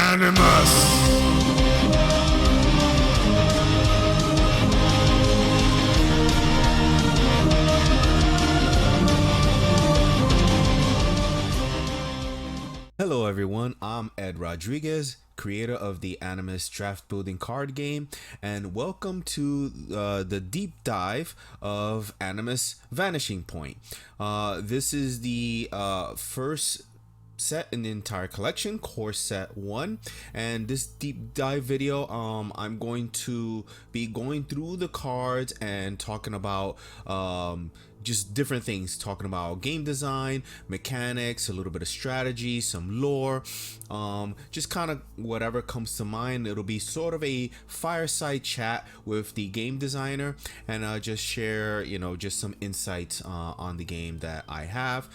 Animus. Hello everyone, I'm Ed Rodriguez, creator of the Animus draft building card game, and welcome to the deep dive of Animus Vanishing Point. This is the first set in the entire collection, core set 1, and this deep dive video I'm going to be going through the cards and talking about just different things, talking about game design, mechanics, a little bit of strategy, some lore, just kind of whatever comes to mind. It'll be sort of a fireside chat with the game designer, and just share, just some insights on the game that I have.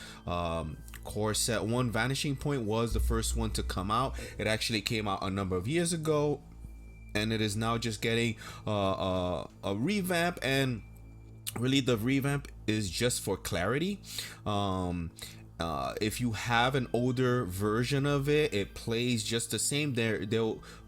Core set 1 Vanishing Point was the first one to come out. It actually came out a number of years ago, and it is now just getting a revamp, and really the revamp is just for clarity. If you have an older version of it, it plays just the same. There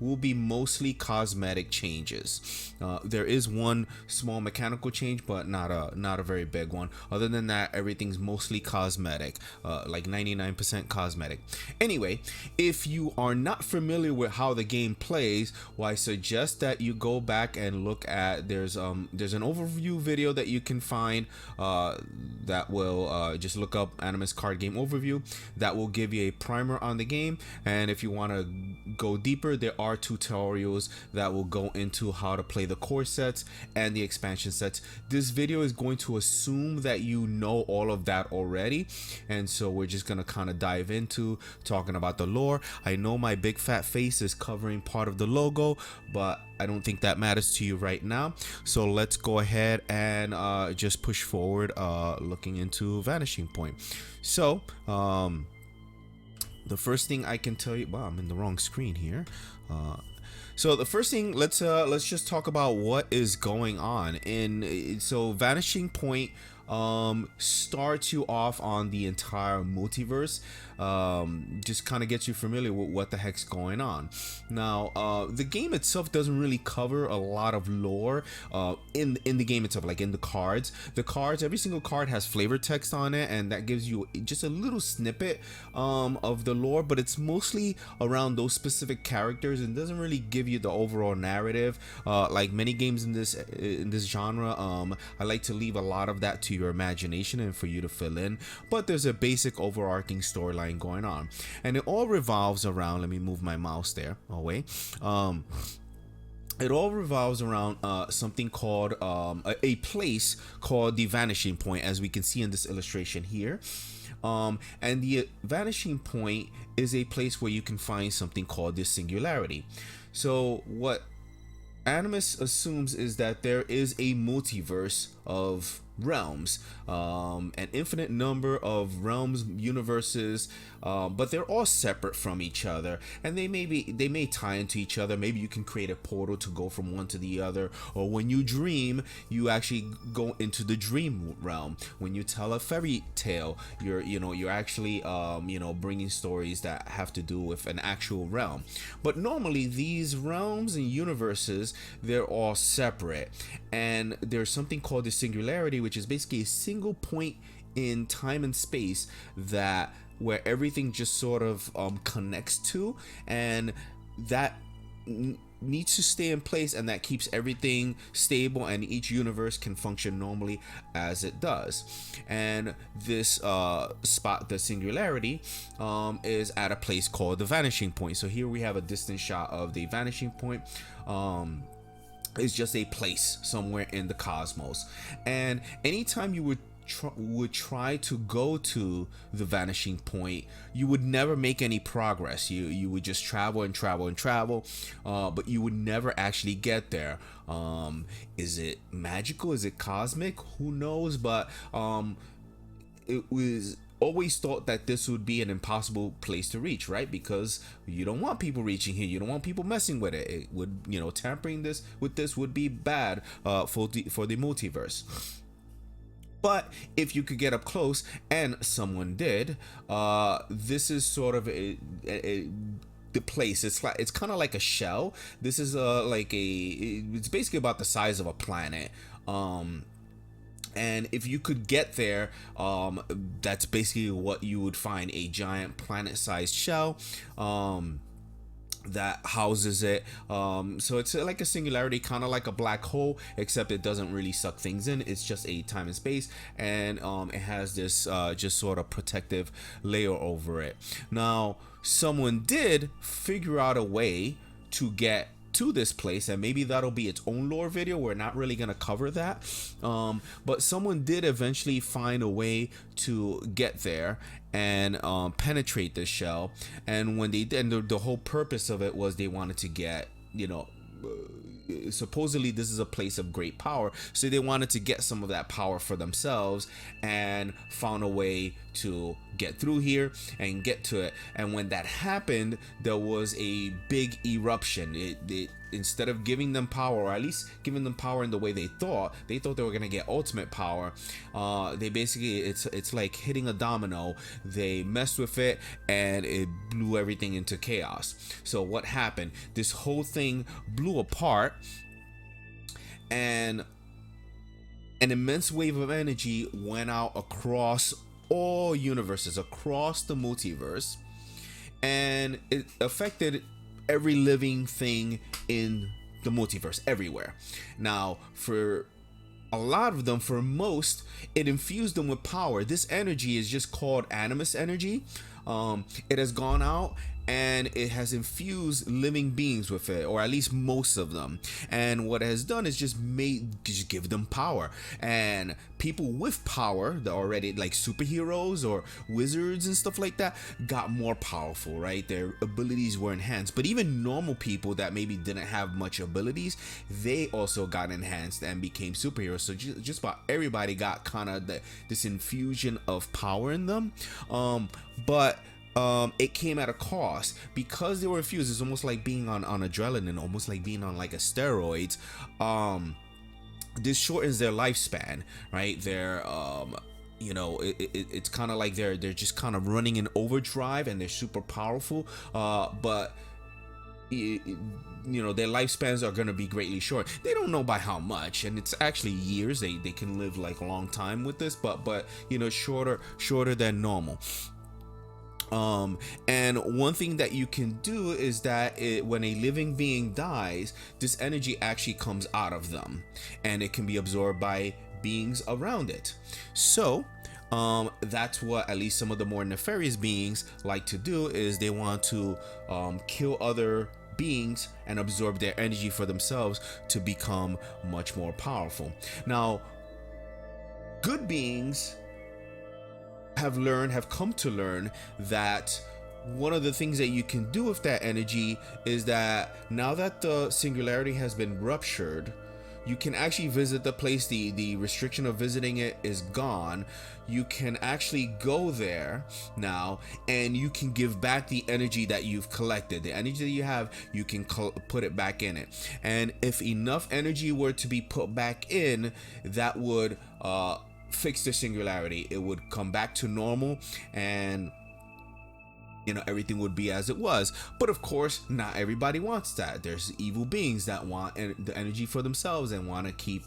will be mostly cosmetic changes. There is one small mechanical change, but not a very big one. Other than that, everything's mostly cosmetic, like 99% cosmetic. Anyway, if you are not familiar with how the game plays, well, I suggest that you go back and look at there's an overview video that you can find that will just look up Animus card game overview. That will give you a primer on the game, and if you want to go deeper, there are tutorials that will go into how to play the core sets and the expansion sets. This video is going to assume that you know all of that already, and so we're just gonna kind of dive into talking about the lore. I know my big fat face is covering part of the logo, but I don't think that matters to you right now, so let's go ahead and just push forward looking into Vanishing Point. So the first thing I can tell you, wow, I'm in the wrong screen here. So the first thing, let's just talk about what is going on. And so Vanishing Point starts you off on the entire multiverse. Just kind of gets you familiar with what the heck's going on. Now, the game itself doesn't really cover a lot of lore in the game itself, like in the cards. The cards, every single card has flavor text on it, and that gives you just a little snippet of the lore, but it's mostly around those specific characters and doesn't really give you the overall narrative. Like many games in this genre, I like to leave a lot of that to your imagination and for you to fill in, but there's a basic overarching storyline going on, and it all revolves around, let me move my mouse there away. It all revolves around something called a place called the Vanishing Point, as we can see in this illustration here. And the Vanishing Point is a place where you can find something called the Singularity. So what Animus assumes is that there is a multiverse of realms, an infinite number of realms, universes, but they're all separate from each other, and they may tie into each other. Maybe you can create a portal to go from one to the other, or when you dream, you actually go into the dream realm. When you tell a fairy tale, you're actually bringing stories that have to do with an actual realm. But normally these realms and universes, they're all separate, and there's something called the Singularity, which is basically a single point in time and space where everything just sort of connects to, and that needs to stay in place, and that keeps everything stable, and each universe can function normally as it does. And this spot, the Singularity, is at a place called the Vanishing Point. So here we have a distant shot of the Vanishing Point. Is just a place somewhere in the cosmos, and anytime you would try to go to the Vanishing Point, you would never make any progress. You would just travel and travel and travel, but you would never actually get there. Is it magical? Is it cosmic? Who knows? But it was always thought that this would be an impossible place to reach, right? Because you don't want people reaching here, you don't want people messing with it. It would, tampering this would be bad for the multiverse. But if you could get up close, and someone did, this is sort of the place. It's kind of like a shell. This is it's basically about the size of a planet. And if you could get there, that's basically what you would find, a giant planet-sized shell that houses it. So it's like a singularity, kind of like a black hole, except it doesn't really suck things in. It's just a time and space, and it has this just sort of protective layer over it. Now, someone did figure out a way to get to this place, and maybe that'll be its own lore video. We're not really gonna cover that, but someone did eventually find a way to get there and penetrate this shell. And when they did, and the whole purpose of it was they wanted to get, supposedly this is a place of great power, so they wanted to get some of that power for themselves, and found a way to get through here and get to it. And when that happened, there was a big eruption. It instead of giving them power, or at least giving them power in the way they thought they were gonna get ultimate power, they basically, it's like hitting a domino. They messed with it and it blew everything into chaos. So what happened? This whole thing blew apart, and an immense wave of energy went out across all universes, across the multiverse, and it affected every living thing in the multiverse, everywhere. Now, for a lot of them, for most, it infused them with power. This energy is just called Animus energy. It has gone out and it has infused living beings with it, or at least most of them. And what it has done is just give them power. And people with power that already, like superheroes or wizards and stuff like that, got more powerful, right? Their abilities were enhanced. But even normal people that maybe didn't have much abilities, they also got enhanced and became superheroes. So just about everybody got kind of this infusion of power in them. But it came at a cost, because they were infused. It's almost like being on adrenaline, almost like being on like a steroids. This shortens their lifespan, right? They're it's kind of like they're just kind of running in overdrive, and they're super powerful, but their lifespans are going to be greatly short. They don't know by how much, and it's actually years. They can live like a long time with this, but shorter than normal. And one thing that you can do is that when a living being dies, this energy actually comes out of them, and it can be absorbed by beings around it. So that's what at least some of the more nefarious beings like to do, is they want to kill other beings and absorb their energy for themselves to become much more powerful. Now, good beings have come to learn that one of the things that you can do with that energy is that now that the singularity has been ruptured, you can actually visit the place. The restriction of visiting it is gone. You can actually go there now, and you can give back the energy that you've collected. The energy that you have, you can put it back in it. And if enough energy were to be put back in, that would fix the singularity. It would come back to normal, and everything would be as it was. But of course, not everybody wants that. There's evil beings that want the energy for themselves and want to keep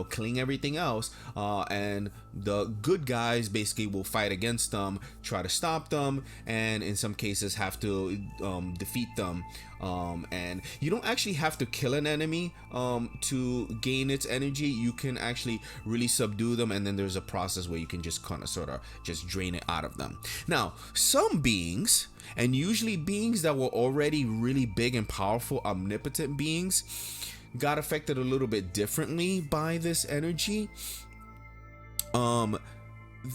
killing everything else, and the good guys basically will fight against them, try to stop them, and in some cases have to defeat them. And you don't actually have to kill an enemy to gain its energy. You can actually really subdue them, and then there's a process where you can just kind of sort of just drain it out of them. Now, some beings, and usually beings that were already really big and powerful, omnipotent beings, got affected a little bit differently by this energy.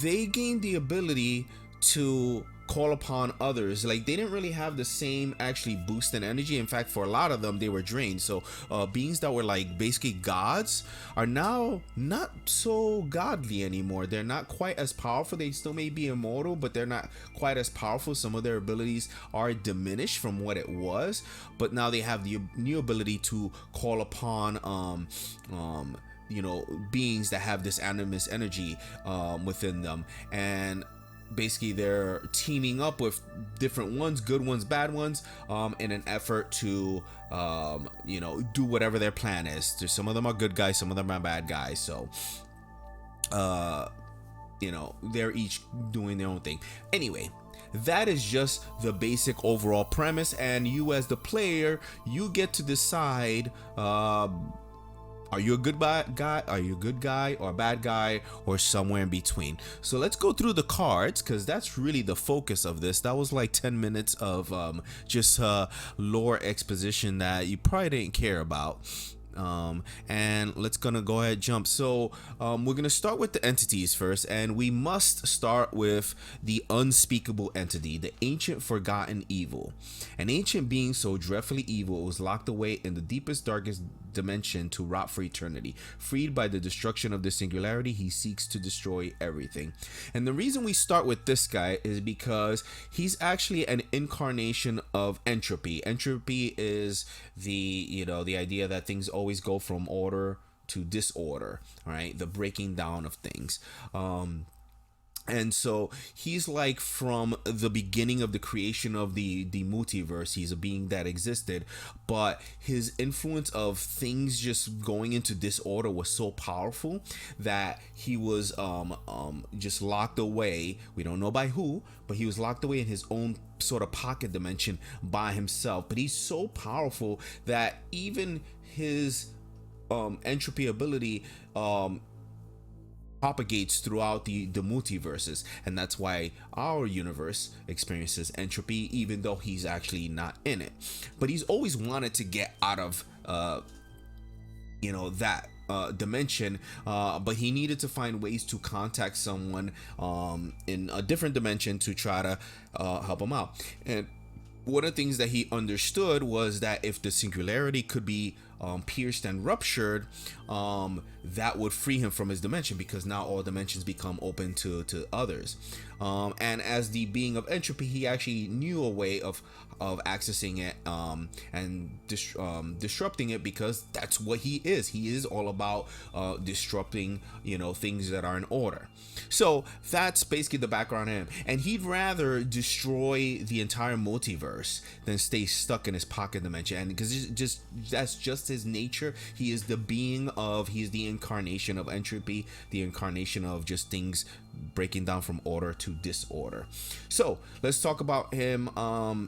They gained the ability to call upon others. Like, they didn't really have the same actually boost in energy. In fact, for a lot of them, they were drained. So beings that were like basically gods are now not so godly anymore. They're not quite as powerful. They still may be immortal, but they're not quite as powerful. Some of their abilities are diminished from what it was, but now they have the new ability to call upon beings that have this animus energy within them. And basically they're teaming up with different ones, good ones, bad ones, in an effort to do whatever their plan is. Some of them are good guys, some of them are bad guys. So they're each doing their own thing. Anyway, that is just the basic overall premise, and you as the player, you get to decide, are you a good guy? Are you a good guy or a bad guy, or somewhere in between? So let's go through the cards, because that's really the focus of this. That was like 10 minutes of just lore exposition that you probably didn't care about. And let's gonna go ahead jump. So we're gonna start with the entities first, and we must start with the unspeakable entity, the ancient forgotten evil. An ancient being so dreadfully evil was locked away in the deepest, darkest dimension to rot for eternity. Freed by the destruction of the singularity, he seeks to destroy everything. And the reason we start with this guy is because he's actually an incarnation of entropy. Entropy is the idea that things always go from order to disorder, right? The breaking down of things. And so he's like from the beginning of the creation of the multiverse, he's a being that existed, but his influence of things just going into disorder was so powerful that he was just locked away. We don't know by who, but he was locked away in his own sort of pocket dimension by himself. But he's so powerful that even his entropy ability propagates throughout the multiverses, and that's why our universe experiences entropy, even though he's actually not in it. But he's always wanted to get out of that dimension, but he needed to find ways to contact someone in a different dimension to try to help him out. And one of the things that he understood was that if the singularity could be pierced and ruptured, that would free him from his dimension, because now all dimensions become open to others. And as the being of entropy, he actually knew a way of accessing it and disrupting it, because that's what he is. He is all about disrupting things that are in order. So that's basically the background on him, and he'd rather destroy the entire multiverse than stay stuck in his pocket dimension. And because that's just his nature. He is the incarnation of entropy, the incarnation of just things breaking down from order to disorder. So let's talk about him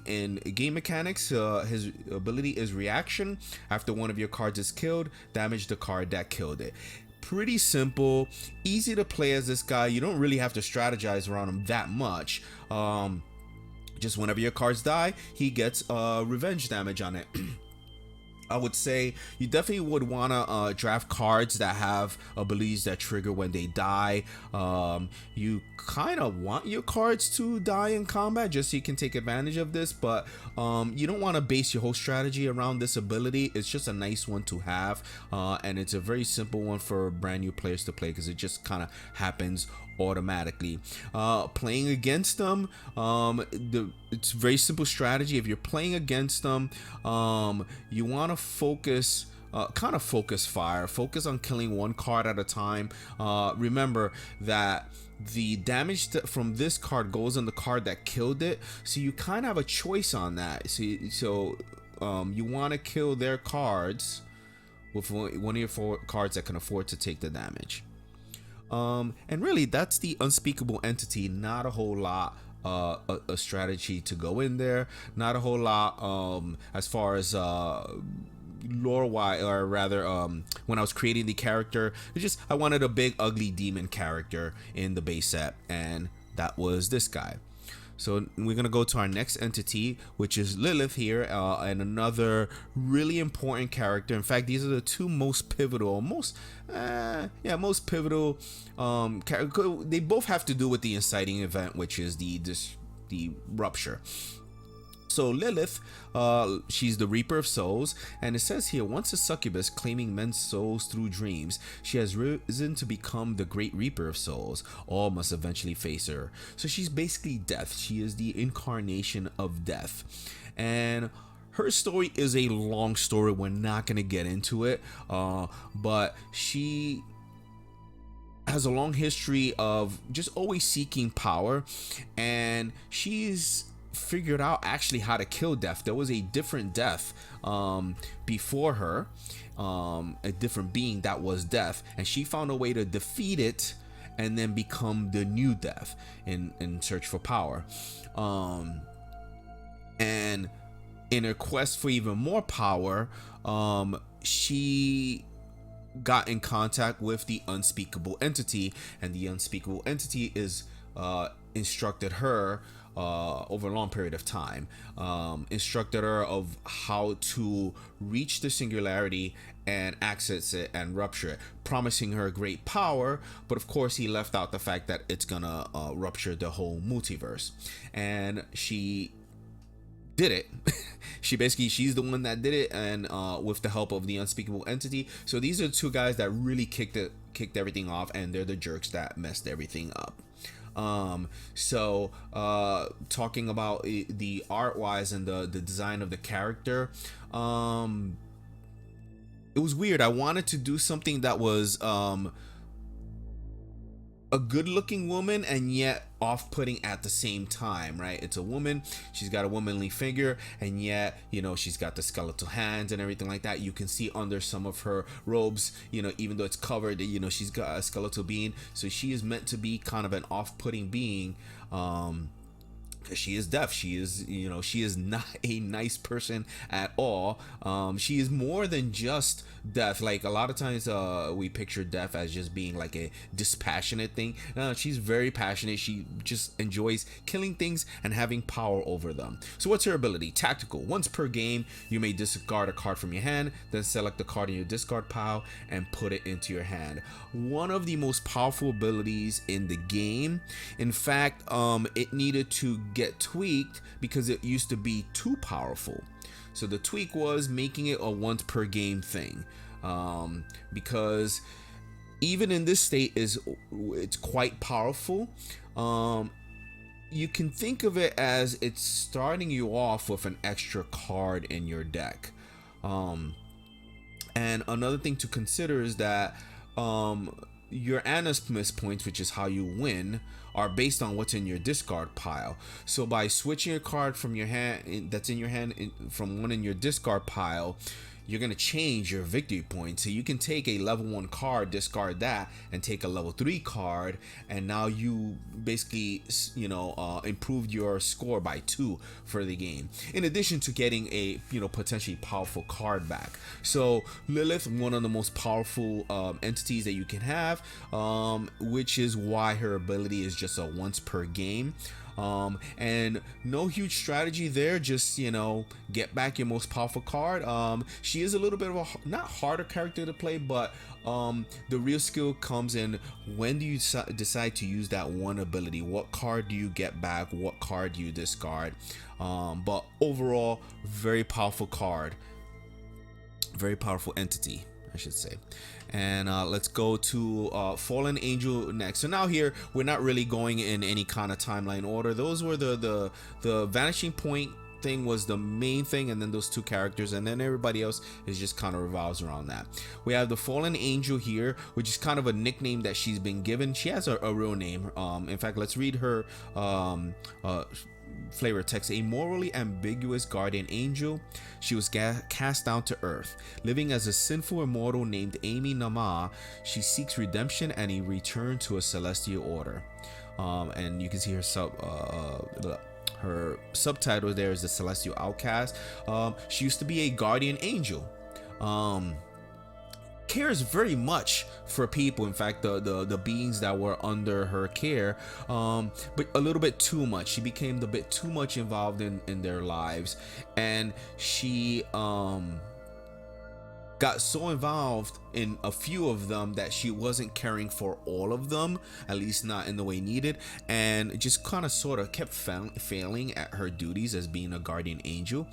in game mechanics. His ability is reaction. After one of your cards is killed, damage the card that killed it. Pretty simple, easy to play as this guy. You don't really have to strategize around him that much. Just whenever your cards die, he gets revenge damage on it. I would say you definitely would want to draft cards that have abilities that trigger when they die. You kind of want your cards to die in combat just so you can take advantage of this, but you don't want to base your whole strategy around this ability. It's just a nice one to have, and it's a very simple one for brand new players to play, because it just kind of happens automatically. Playing against them, it's a very simple strategy. If you're playing against them, you want to focus fire, focus on killing one card at a time. Remember that the damage from this card goes on the card that killed it, so you kind of have a choice on that. So you want to kill their cards with one of your 4 cards that can afford to take the damage. And really, that's the unspeakable entity. Not a whole lot a strategy to go in there, not a whole lot as far as lore wise, or rather when I was creating the character, it's just I wanted a big ugly demon character in the base set, and that was this guy. So we're gonna go to our next entity, which is Lilith here, and another really important character. In fact, these are the two most pivotal, most pivotal they both have to do with the inciting event, which is the rupture. So Lilith, she's the Reaper of Souls, and it says here, once a succubus claiming men's souls through dreams, she has risen to become the great Reaper of Souls. All must eventually face her. So she's basically death. She is the incarnation of death. And her story is a long story. We're not going to get into it, but she has a long history of just always seeking power, and she's figured out actually how to kill death. There was a different death before her, a different being that was death, and she found a way to defeat it and then become the new death in search for power. And in her quest for even more power, she got in contact with the unspeakable entity, and the unspeakable entity is instructed her over a long period of time, instructed her of how to reach the singularity and access it and rupture it, promising her great power. But of course, he left out the fact that it's gonna rupture the whole multiverse, and she did it. She's the one that did it, and with the help of the unspeakable entity. So these are two guys that really kicked everything off, and they're the jerks that messed everything up. So talking about the art wise and the design of the character, it was weird. I wanted to do something that was a good looking woman and yet off-putting at the same time, right? It's a woman, she's got a womanly figure, and yet, you know, she's got the skeletal hands and everything like that. You can see under some of her robes, you know, even though it's covered, you know, she's got a skeletal being. So she is meant to be kind of an off-putting being, she is deaf. She is, you know, she is not a nice person at all. She is more than just deaf. Like a lot of times we picture deaf as just being like a dispassionate thing. She's very passionate. She just enjoys killing things and having power over them. So what's her ability? Tactical. Once per game, you may discard a card from your hand, then select the card in your discard pile and put it into your hand. One of the most powerful abilities in the game. In fact, it needed to get tweaked because it used to be too powerful. So the tweak was making it a once per game thing, because even in this state it's quite powerful. You can think of it as it's starting you off with an extra card in your deck. And another thing to consider is that your Animus points, which is how you win, are based on what's in your discard pile. So by switching a card from your hand that's in your hand from one in your discard pile, you're going to change your victory point. So you can take a level 1 card, discard that, and take a level 3 card, and now you basically, you know, improved your score by 2 for the game, in addition to getting a, you know, potentially powerful card back. So Lilith, one of the most powerful entities that you can have, which is why her ability is just a once per game. And no huge strategy there, just, you know, get back your most powerful card. She is a little bit of a not harder character to play, but the real skill comes in when do you decide to use that one ability. What card do you get back? What card do you discard? But overall, very powerful card, very powerful entity, I should say. And let's go to Fallen Angel next. So now here we're not really going in any kind of timeline order. Those were the Vanishing Point thing was the main thing, and then those two characters, and then everybody else is just kind of revolves around that. We have the Fallen Angel here, which is kind of a nickname that she's been given. She has a real name. In fact, let's read her flavor text. A morally ambiguous guardian angel, she was cast down to earth. Living as a sinful immortal named Amy Nama, she seeks redemption and a return to a celestial order. And you can see her subtitle there is the Celestial Outcast. She used to be a guardian angel. Cares very much for people, in fact the beings that were under her care, but a little bit too much. She became a bit too much involved in their lives, and she got so involved in a few of them that she wasn't caring for all of them, at least not in the way needed, and just kind of sort of kept failing at her duties as being a guardian angel,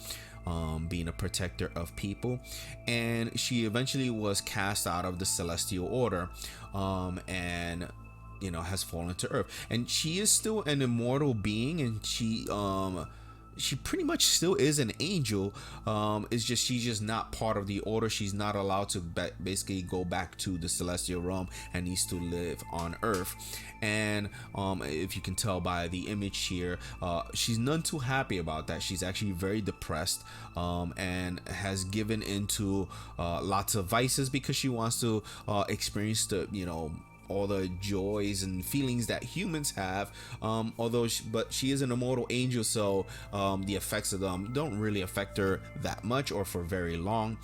being a protector of people. And she eventually was cast out of the celestial order, and you know, has fallen to earth. And she is still an immortal being, and she pretty much still is an angel. It's just she's just not part of the order. She's not allowed to basically go back to the celestial realm and needs to live on Earth. And if you can tell by the image here, she's none too happy about that. She's actually very depressed, and has given into lots of vices because she wants to experience the, all the joys and feelings that humans have, but she is an immortal angel, so the effects of them don't really affect her that much or for very long.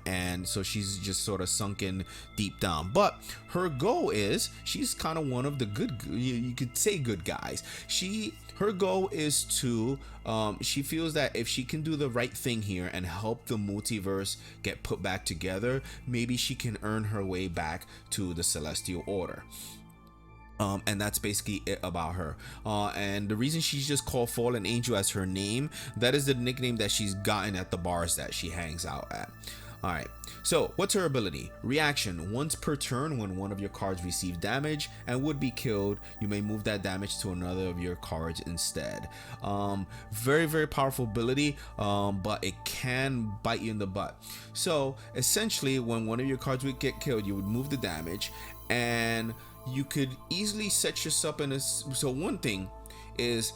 And so she's just sort of sunken deep down, but her goal is, she's kind of one of the good, you could say, good guys. Her goal is to, she feels that if she can do the right thing here and help the multiverse get put back together, maybe she can earn her way back to the celestial order. And that's basically it about her. And the reason she's just called Fallen Angel as her name, that is the nickname that she's gotten at the bars that she hangs out at. Alright, so what's her ability? Reaction: once per turn, when one of your cards receives damage and would be killed, you may move that damage to another of your cards instead. Very, very powerful ability, but it can bite you in the butt. So essentially, when one of your cards would get killed, you would move the damage, and you could easily set yourself in a... So one thing is,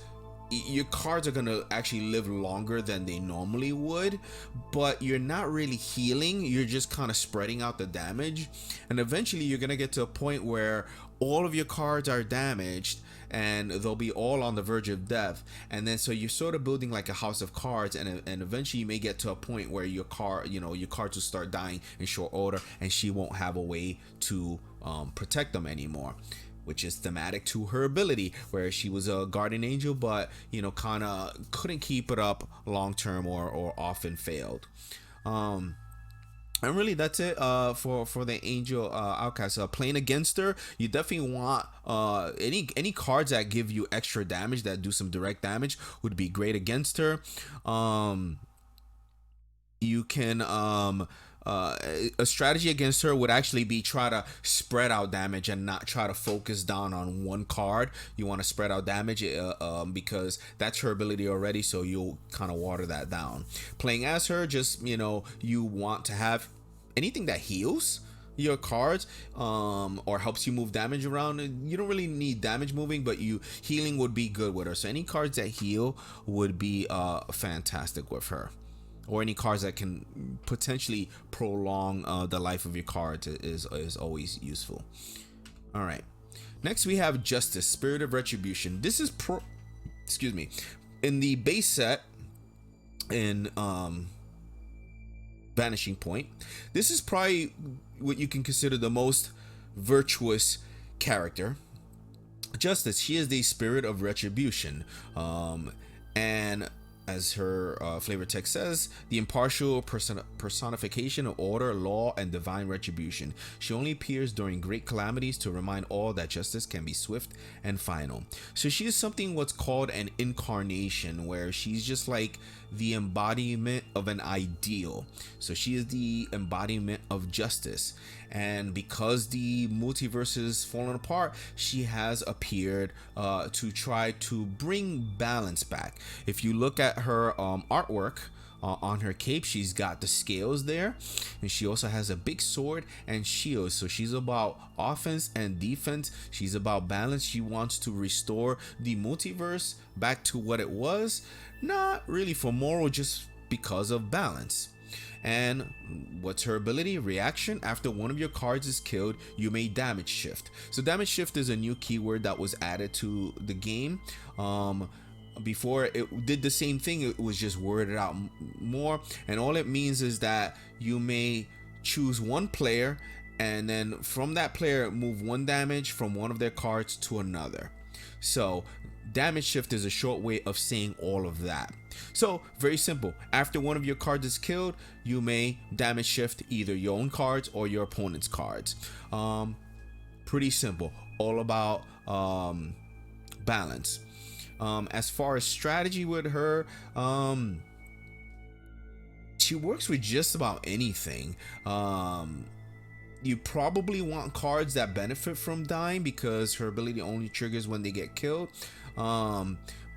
your cards are gonna actually live longer than they normally would, but you're not really healing, you're just kind of spreading out the damage, and eventually you're gonna get to a point where all of your cards are damaged and they'll be all on the verge of death. And then so you're sort of building like a house of cards, and eventually you may get to a point where your cards will start dying in short order, and she won't have a way to protect them anymore, which is thematic to her ability, where she was a guardian angel, but kind of couldn't keep it up long term, or often failed. And really, that's it for the angel outcast. Playing against her, you definitely want any cards that give you extra damage, that do some direct damage, would be great against her. You can a strategy against her would actually be try to spread out damage and not try to focus down on one card. You want to spread out damage because that's her ability already, so you'll kind of water that down. Playing as her, just you want to have anything that heals your cards, or helps you move damage around. You don't really need damage moving, but healing would be good with her. So any cards that heal would be fantastic with her, or any cards that can potentially prolong the life of your cards is always useful. All right, next we have Justice, Spirit of Retribution. This is in the base set in Vanishing Point. This is probably what you can consider the most virtuous character. Justice, she is the Spirit of Retribution, and as her flavor text says, the impartial personification of order, law, and divine retribution. She only appears during great calamities to remind all that justice can be swift and final. So she is something what's called an incarnation, where she's just like the embodiment of an ideal. So she is the embodiment of justice, and because the multiverse is falling apart, she has appeared to try to bring balance back. If you look at her artwork on her cape, she's got the scales there, and she also has a big sword and shield. So she's about offense and defense. She's about balance. She wants to restore the multiverse back to what it was, not really for moral, just because of balance. And what's her ability? Reaction: after one of your cards is killed, you may damage shift. So damage shift is a new keyword that was added to the game. Before it did the same thing, it was just worded out more, and all it means is that you may choose one player, and then from that player move one damage from one of their cards to another. So damage shift is a short way of saying all of that. So very simple: after one of your cards is killed, you may damage shift either your own cards or your opponent's cards. Pretty simple, all about balance. As far as strategy with her, she works with just about anything. You probably want cards that benefit from dying, because her ability only triggers when they get killed.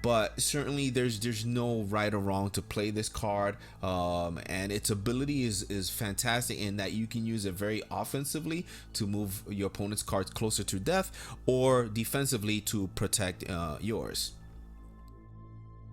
but certainly there's no right or wrong to play this card. And its ability is fantastic in that you can use it very offensively to move your opponent's cards closer to death, or defensively to protect yours.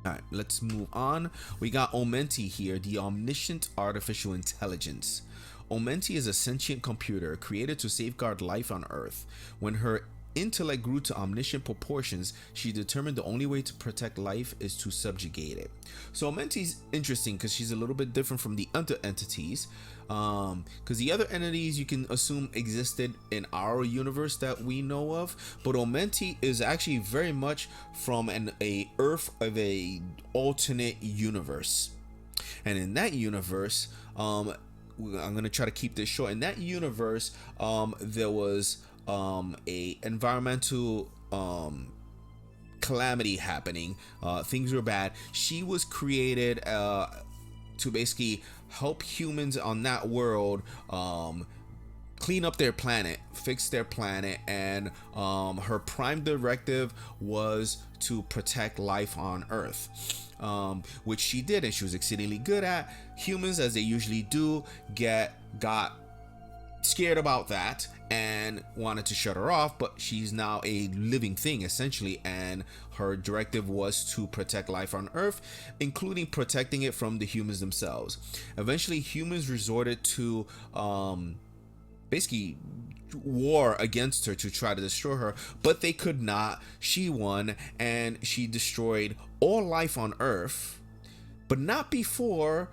All right, let's move on. We got Omenti here, the omniscient artificial intelligence. Omenti is a sentient computer created to safeguard life on Earth. When her intellect grew to omniscient proportions, she determined the only way to protect life is to subjugate it. So Omenti's interesting because she's a little bit different from the other entities. Because the other entities you can assume existed in our universe that we know of, but Omenti is actually very much from a Earth of a alternate universe. And in that universe, I'm gonna try to keep this short. In that universe, there was a environmental calamity happening. Things were bad. She was created to basically help humans on that world clean up their planet, fix their planet, and her prime directive was to protect life on Earth, which she did, and she was exceedingly good at. Humans, as they usually do, got scared about that and wanted to shut her off, but she's now a living thing essentially, and her directive was to protect life on Earth, including protecting it from the humans themselves. Eventually humans resorted to basically war against her to try to destroy her, but they could not. She won, and she destroyed all life on Earth, but not before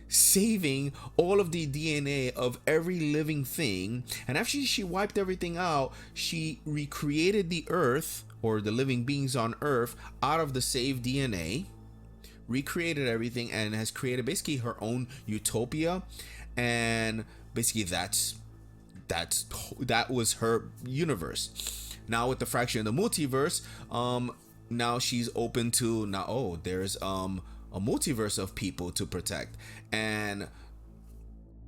saving all of the DNA of every living thing. And after she wiped everything out, she recreated the Earth, or the living beings on Earth, out of the saved DNA, recreated everything, and has created basically her own utopia. And basically that was her universe. Now with the fraction of the multiverse, now she's open to there's a multiverse of people to protect, and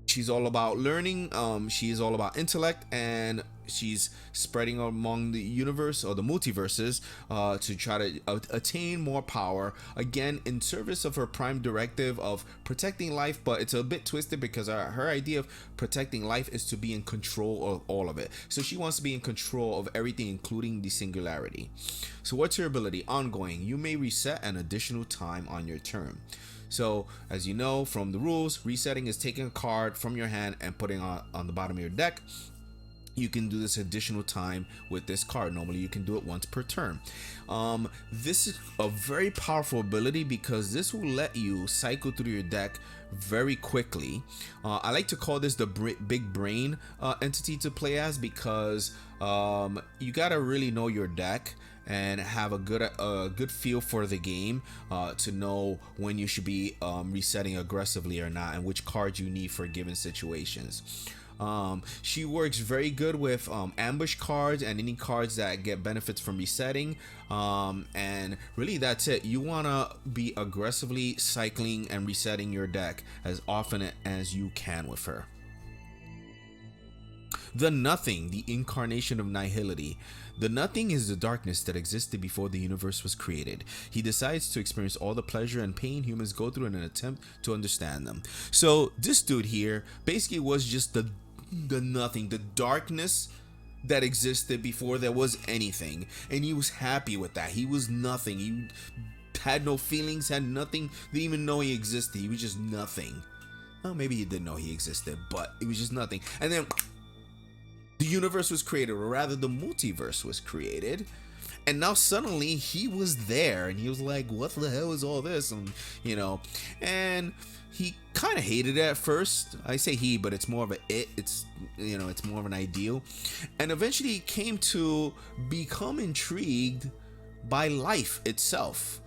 she's all about learning. She's all about intellect, and she's spreading among the universe, or the multiverses, to try to attain more power, again in service of her prime directive of protecting life. But it's a bit twisted because her idea of protecting life is to be in control of all of it. So she wants to be in control of everything, including the singularity. So what's her ability? Ongoing. You may reset an additional time on your turn. So as you know from the rules, resetting is taking a card from your hand and putting on the bottom of your deck. You can do this additional time with this card. Normally you can do it once per turn. This is a very powerful ability because this will let you cycle through your deck very quickly. I like to call this the big brain entity to play as, because you gotta really know your deck and have a good feel for the game to know when you should be resetting aggressively or not, and which cards you need for given situations. She works very good with ambush cards and any cards that get benefits from resetting, and really that's it. You want to be aggressively cycling and resetting your deck as often as you can with her. The Nothing, the incarnation of nihility. The Nothing is the darkness that existed before the universe was created. He decides to experience all the pleasure and pain humans go through in an attempt to understand them. So this dude here basically was just the nothing, the darkness that existed before there was anything, and he was happy with that. He was nothing. He had no feelings, had nothing, didn't even know he existed. He was just nothing. Well, maybe he didn't know he existed, but it was just nothing. And then the universe was created, or rather the multiverse was created, and now suddenly he was there, and he was like, what the hell is all this? And and he kind of hated it at first. I say he, but it's more of it's more of an ideal. And eventually he came to become intrigued by life itself.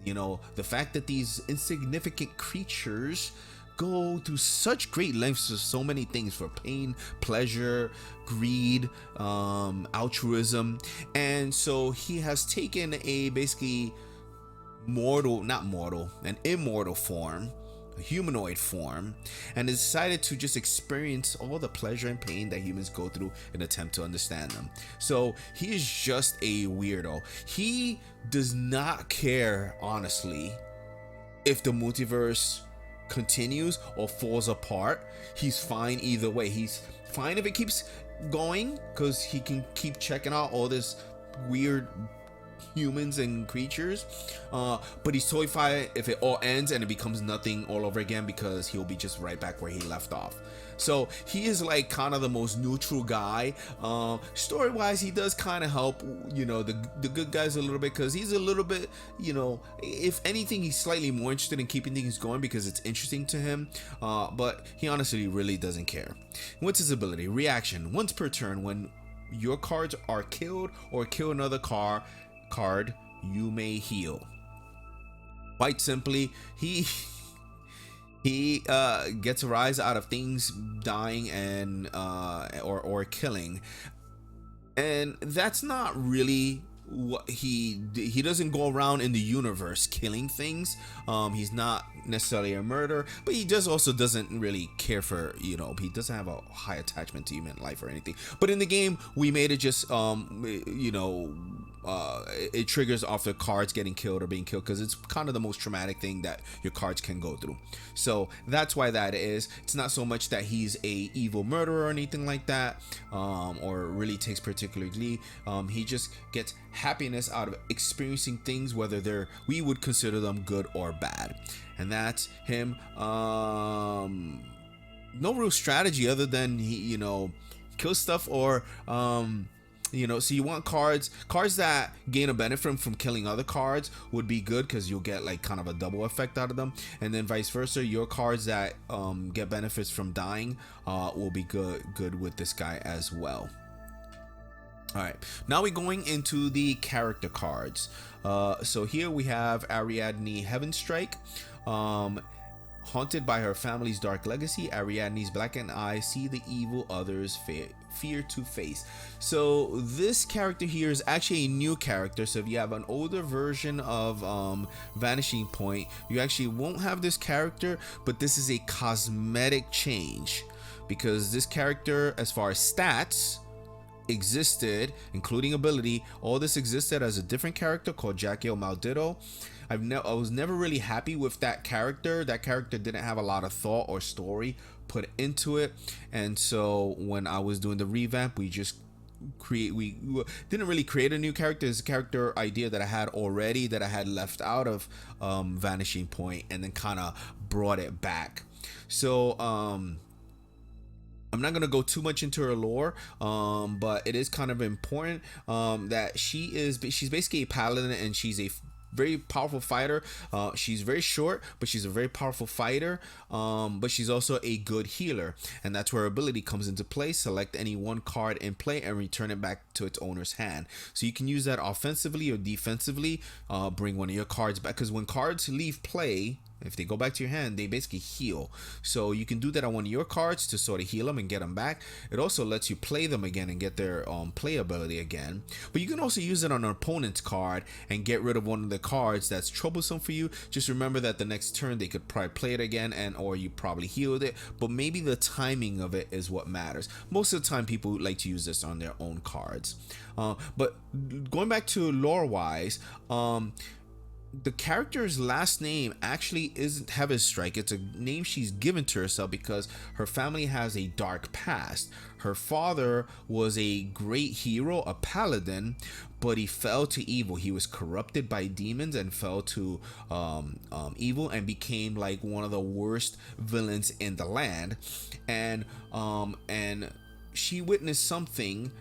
The fact that these insignificant creatures go through such great lengths for so many things, for pain, pleasure, greed, altruism. And so he has taken a basically an immortal form humanoid form, and decided to just experience all the pleasure and pain that humans go through in an attempt to understand them. So he is just a weirdo. He does not care, honestly, if the multiverse continues or falls apart. He's fine either way. He's fine if it keeps going because he can keep checking out all this weird humans and creatures, but he's totally fine if it all ends and it becomes nothing all over again, because he'll be just right back where he left off. So he is like kind of the most neutral guy. Story wise, he does kind of help, you know, the good guys a little bit, because he's a little bit, you know, if anything, he's slightly more interested in keeping things going because it's interesting to him, but he honestly really doesn't care. What's his ability? Reaction: once per turn, when your cards are killed or kill another card, you may heal. Quite simply, he gets a rise out of things dying and or killing, and that's not really what he doesn't go around in the universe killing things. He's not necessarily a murderer, but he doesn't really care for, you know, he doesn't have a high attachment to human life or anything. But in the game, we made it just you know, it triggers off the cards getting killed or being killed, because it's kind of the most traumatic thing that your cards can go through. So that's why that is. It's not so much that he's a evil murderer or anything like that, or really takes particular glee. He just gets happiness out of experiencing things, whether we would consider them good or bad. And that's him. No real strategy other than he, you know, kill stuff or you know, so you want cards that gain a benefit from killing other cards would be good, because you'll get like kind of a double effect out of them, and then vice versa. Your cards that get benefits from dying will be good with this guy as well. All right, now we're going into the character cards. So here we have Ariadne Heavenstrike. Haunted by her family's dark legacy, Ariadne's blackened eyes see the evil others fear to face. So this character here is actually a new character. So if you have an older version of Vanishing Point, you actually won't have this character, but this is a cosmetic change, because this character, as far as stats, existed, including ability, all this existed as a different character called Jackie Maldito. I was never really happy with that character. That character didn't have a lot of thought or story put into it, and so when I was doing the revamp, we didn't really create a new character. It's a character idea that I had already, that I had left out of Vanishing Point, and then kind of brought it back. So I'm not gonna go too much into her lore, but it is kind of important that she's basically a paladin, and she's a very powerful fighter. She's very short, but she's a very powerful fighter, but she's also a good healer, and that's where her ability comes into play. Select any one card in play and return it back to its owner's hand. So you can use that offensively or defensively. Bring one of your cards back, because when cards leave play, if they go back to your hand, they basically heal. So you can do that on one of your cards to sort of heal them and get them back. It also lets you play them again and get their playability again. But you can also use it on an opponent's card and get rid of one of the cards that's troublesome for you. Just remember that the next turn they could probably play it again, and or you probably healed it, but maybe the timing of it is what matters. Most of the time people like to use this on their own cards. But going back to lore wise, the character's last name actually isn't Heavenstrike. It's a name she's given to herself because her family has a dark past. Her father was a great hero, a paladin, but he fell to evil. He was corrupted by demons and fell to evil and became like one of the worst villains in the land. And she witnessed something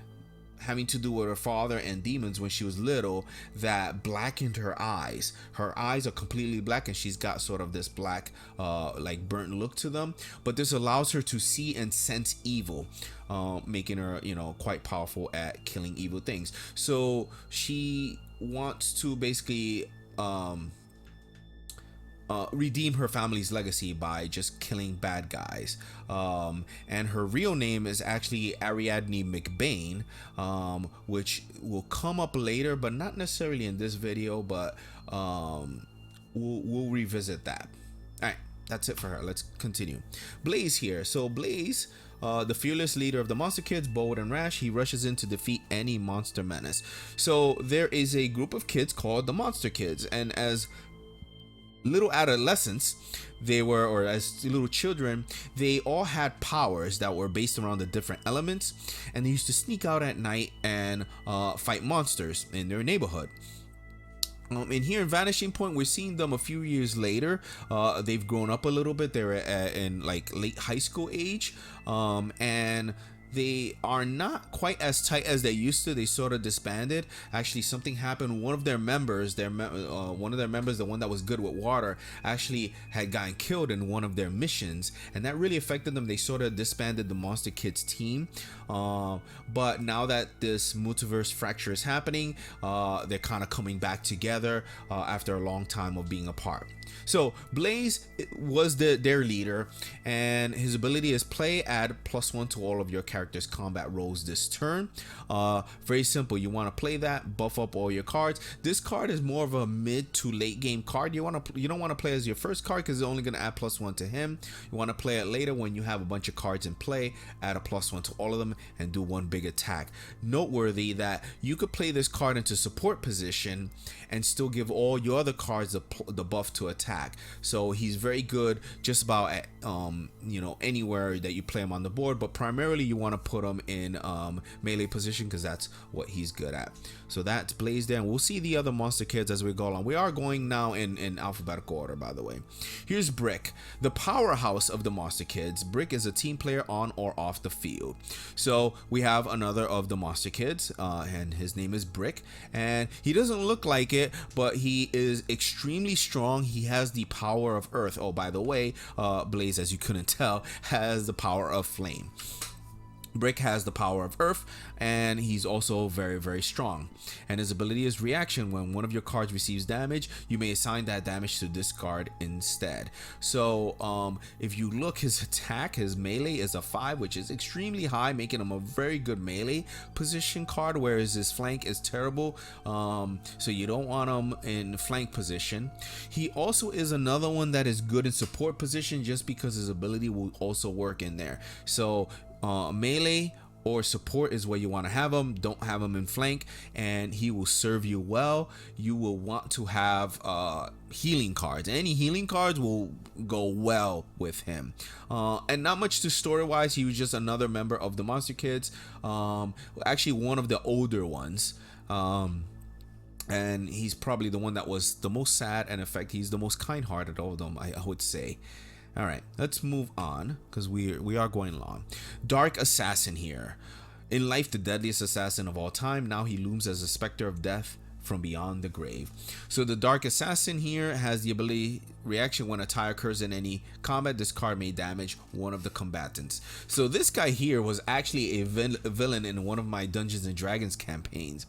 having to do with her father and demons when she was little that blackened her eyes. Her eyes are completely black, and she's got sort of this black like burnt look to them, but this allows her to see and sense evil, making her, you know, quite powerful at killing evil things. So she wants to basically redeem her family's legacy by just killing bad guys. And her real name is actually Ariadne McBain, which will come up later, but not necessarily in this video, but we'll revisit that. All right, that's it for her. Let's continue. Blaze here. So Blaze, the fearless leader of the monster kids, bold and rash, he rushes in to defeat any monster menace. So there is a group of kids called the monster kids, and as little adolescents, or as little children, they all had powers that were based around the different elements, and they used to sneak out at night and fight monsters in their neighborhood. And here in Vanishing Point, we're seeing them a few years later. They've grown up a little bit. They're in like late high school age, and they are not quite as tight as they used to. They sort of disbanded. Actually, something happened. One of their members, the one that was good with water, actually had gotten killed in one of their missions, and that really affected them. They sort of disbanded the Monster Kids team. But now that this multiverse fracture is happening, they're kind of coming back together after a long time of being apart. So Blaze was their leader, and his ability is play, add +1 to all of your character's combat rolls this turn. Very simple. You want to play that, buff up all your cards. This card is more of a mid to late game card. You don't want to play as your first card because it's only going to add +1 to him. You want to play it later when you have a bunch of cards in play, add a +1 to all of them, and do one big attack. Noteworthy that you could play this card into support position and still give all your other cards the buff to attack. So he's very good just about at anywhere that you play him on the board, but primarily you want to put him in melee position because that's what he's good at. So that's Blaze there, and we'll see the other monster kids as we go along. We are going now in alphabetical order, by the way. Here's Brick, the powerhouse of the monster kids. Brick is a team player on or off the field. So we have another of the monster kids, and his name is Brick, and he doesn't look like it, but he is extremely strong. He has the power of earth. Oh, by the way, Blaze, as you couldn't tell, has the power of flame. Brick has the power of earth, and he's also very, very strong. And his ability is reaction. When one of your cards receives damage, you may assign that damage to this card instead. So if you look, his attack, his melee is a 5, which is extremely high, making him a very good melee position card, whereas his flank is terrible. So you don't want him in flank position. He also is another one that is good in support position, just because his ability will also work in there. So melee or support is where you want to have him. Don't have him in flank, and he will serve you well. You will want to have healing cards. Any healing cards will go well with him. And not much to story wise. He was just another member of the Monster Kids, actually one of the older ones. And he's probably the one that was the most sad, and in fact he's the most kind-hearted of them, I would say. All right, let's move on because we are going long. Dark Assassin here. In life, the deadliest assassin of all time. Now he looms as a specter of death from beyond the grave. So the Dark Assassin here has the ability reaction. When a tie occurs in any combat, this card may damage one of the combatants. So this guy here was actually a villain in one of my Dungeons and Dragons campaigns,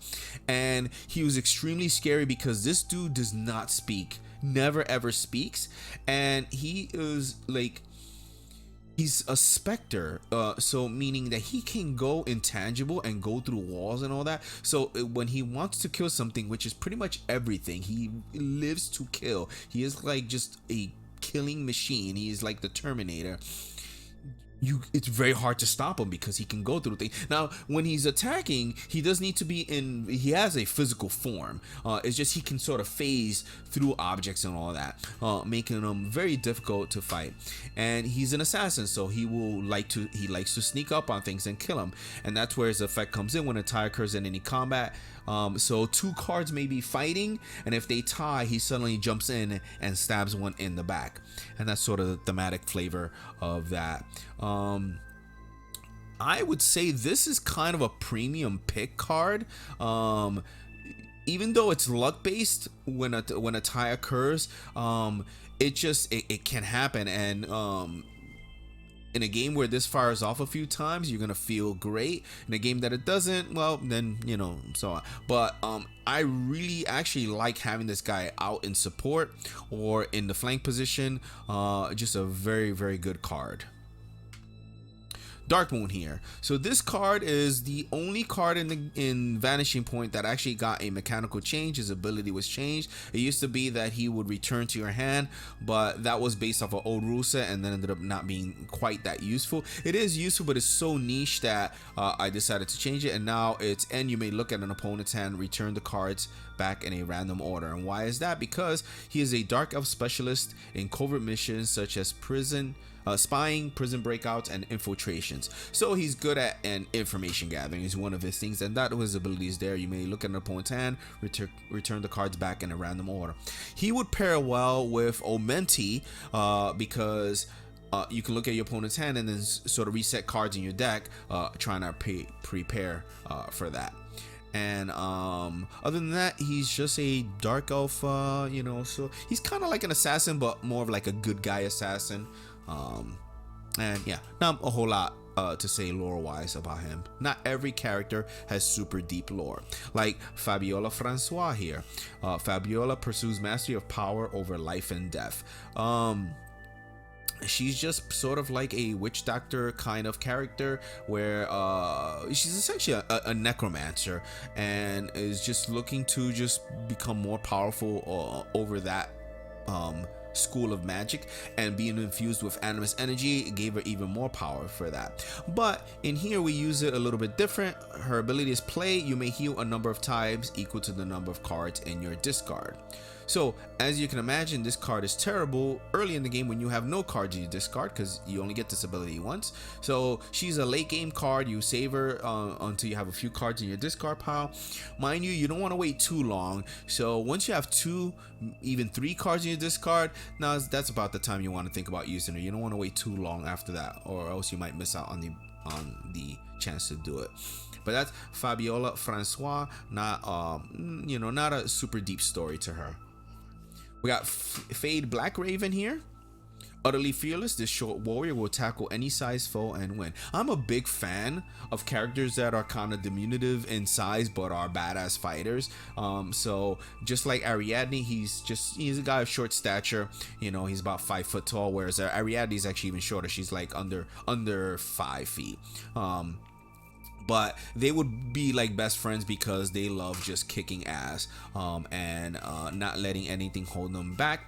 and he was extremely scary because this dude does not speak. Never ever speaks, and he is like, he's a specter, so meaning that he can go intangible and go through walls and all that. So when he wants to kill something, which is pretty much everything, he lives to kill. He is like just a killing machine. He is like the Terminator. It's very hard to stop him because he can go through things. Now, when he's attacking, he does need to be he has a physical form. It's just he can sort of phase through objects and all that, making him very difficult to fight. And he's an assassin, so he likes to sneak up on things and kill them. And that's where his effect comes in when a tie occurs in any combat. So two cards may be fighting, and if they tie, he suddenly jumps in and stabs one in the back. And that's sort of the thematic flavor of that. I would say this is kind of a premium pick card. Even though it's luck based, when a tie occurs, it can happen. And in a game where this fires off a few times, you're gonna feel great. In a game that it doesn't, well, then so on. But I really actually like having this guy out in support or in the flank position. Just a very, very good card. Dark Moon here. So this card is the only card in Vanishing Point that actually got a mechanical change. His ability was changed. It used to be that he would return to your hand, but that was based off an old rule set and then ended up not being quite that useful. It is useful, but it's so niche that I decided to change it, and now it's and you may look at an opponent's hand, return the cards back in a random order. And why is that? Because he is a Dark Elf specialist in covert missions such as spying, prison breakouts, and infiltrations. So he's good at information gathering is one of his things, and that was his abilities there. You may look at an opponent's hand, return the cards back in a random order. He would pair well with Omenti because you can look at your opponent's hand and then sort of reset cards in your deck, trying to prepare for that. And other than that, he's just a dark elf, so he's kind of like an assassin, but more of like a good guy assassin. And yeah, not a whole lot to say lore wise about him. Not every character has super deep lore, like Fabiola Francois here. Fabiola pursues mastery of power over life and death. She's just sort of like a witch doctor kind of character, where she's essentially a necromancer and is just looking to just become more powerful over that school of magic, and being infused with Animus energy gave her even more power for that. But in here we use it a little bit different. Her ability is play. You may heal a number of times equal to the number of cards in your discard. So as you can imagine, this card is terrible early in the game when you have no cards in your discard, because you only get this ability once. So she's a late game card. You save her until you have a few cards in your discard pile. Mind you, you don't want to wait too long. So once you have 2, even 3 cards in your discard, now that's about the time you want to think about using her. You don't want to wait too long after that, or else you might miss out on the chance to do it. But that's Fabiola Francois. Not a super deep story to her. We got Fade Black Raven here. Utterly fearless, this short warrior will tackle any size foe and win. I'm a big fan of characters that are kind of diminutive in size but are badass fighters. So just like Ariadne, he's a guy of short stature. He's about 5 foot tall, whereas Ariadne is actually even shorter. She's like under 5 feet. But they would be like best friends because they love just kicking ass and not letting anything hold them back.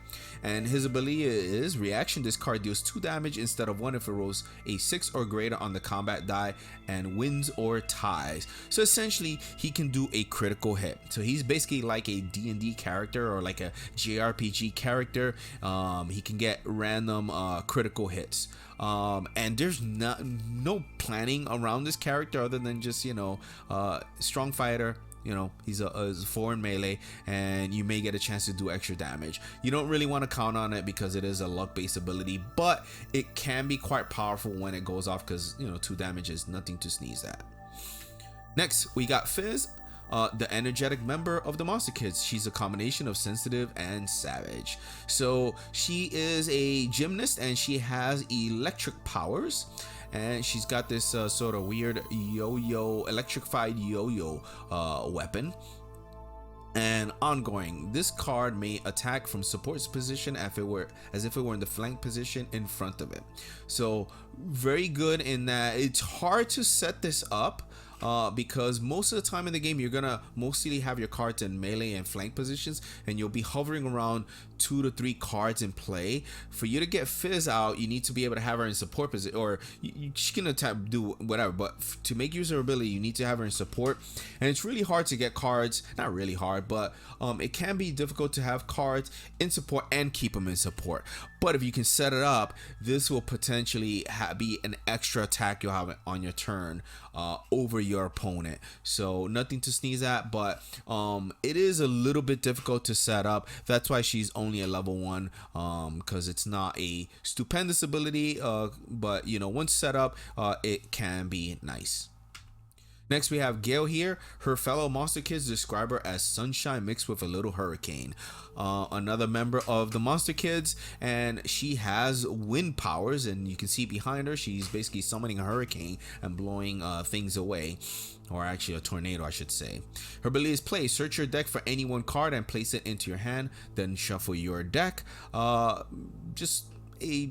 And his ability is reaction. This card deals 2 damage instead of 1 if it rolls a 6 or greater on the combat die and wins or ties. So essentially, he can do a critical hit. So he's basically like a D&D character or like a JRPG character. He can get random critical hits. And there's no planning around this character other than just strong fighter. He's a foreign melee, and you may get a chance to do extra damage. You don't really want to count on it because it is a luck-based ability, but it can be quite powerful when it goes off, because 2 damage is nothing to sneeze at. Next, we got Fizz, the energetic member of the Monster Kids. She's a combination of sensitive and savage. So she is a gymnast and she has electric powers. And she's got this sort of weird electrified yo-yo weapon. And ongoing, this card may attack from support position as if it were in the flank position in front of it. So very good in that it's hard to set this up. Because most of the time in the game, you're gonna mostly have your cards in melee and flank positions, and you'll be hovering around 2 to 3 cards in play. For you to get Fizz out, you need to be able to have her in support position, or she can attack, do whatever, but to make use of her ability, you need to have her in support. And it's really hard to get cards, not really hard, but it can be difficult to have cards in support and keep them in support. But if you can set it up, this will potentially be an extra attack you'll have on your turn over your opponent. So nothing to sneeze at, but it is a little bit difficult to set up. That's why she's only a level 1, because it's not a stupendous ability, but once set up, it can be nice. Next, we have Gale here. Her fellow Monster Kids describe her as sunshine mixed with a little hurricane. Another member of the Monster Kids, and she has wind powers, and you can see behind her, she's basically summoning a hurricane and blowing things away. Or actually a tornado, I should say. Her ability is play. Search your deck for any 1 card and place it into your hand. Then shuffle your deck. Just a,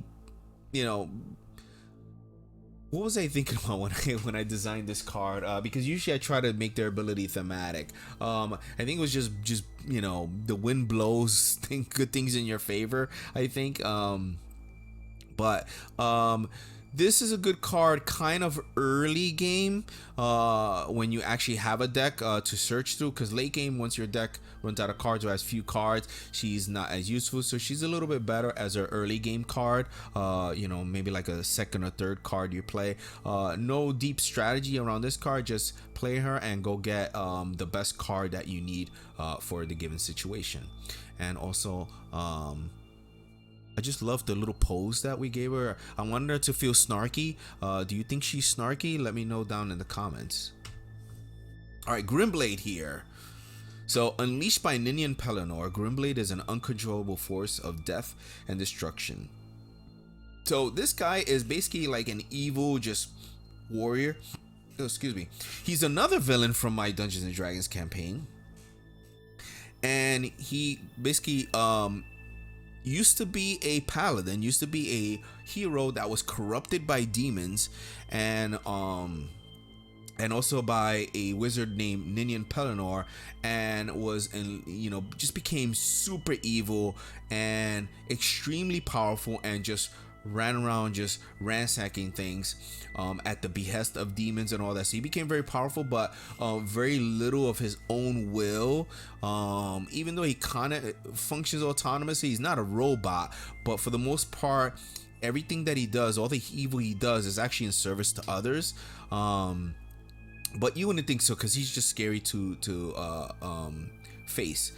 what was I thinking about when I designed this card? Because usually I try to make their ability thematic. I think it was just the wind blows good things in your favor. I think. But this is a good card kind of early game when you actually have a deck to search through, because late game, once your deck runs out of cards or has few cards, she's not as useful. So she's a little bit better as an early game card, maybe like a second or third card you play. No deep strategy around this card, just play her and go get the best card that you need for the given situation. And also I just love the little pose that we gave her. I wanted her to feel snarky. Do you think she's snarky? Let me know down in the comments. Alright, Grimblade here. So, unleashed by Ninian Pelennor, Grimblade is an uncontrollable force of death and destruction. So, this guy is basically like an evil, just warrior. Oh, excuse me. He's another villain from my Dungeons and Dragons campaign. And he basically, used to be a paladin, used to be a hero that was corrupted by demons, and also by a wizard named Ninian Pelennor, and was just became super evil and extremely powerful, and just ran around just ransacking things at the behest of demons and all that. So he became very powerful, but very little of his own will. Even though he kind of functions autonomously, he's not a robot, but for the most part, everything that he does, all the evil he does, is actually in service to others. But you wouldn't think so, because he's just scary to face.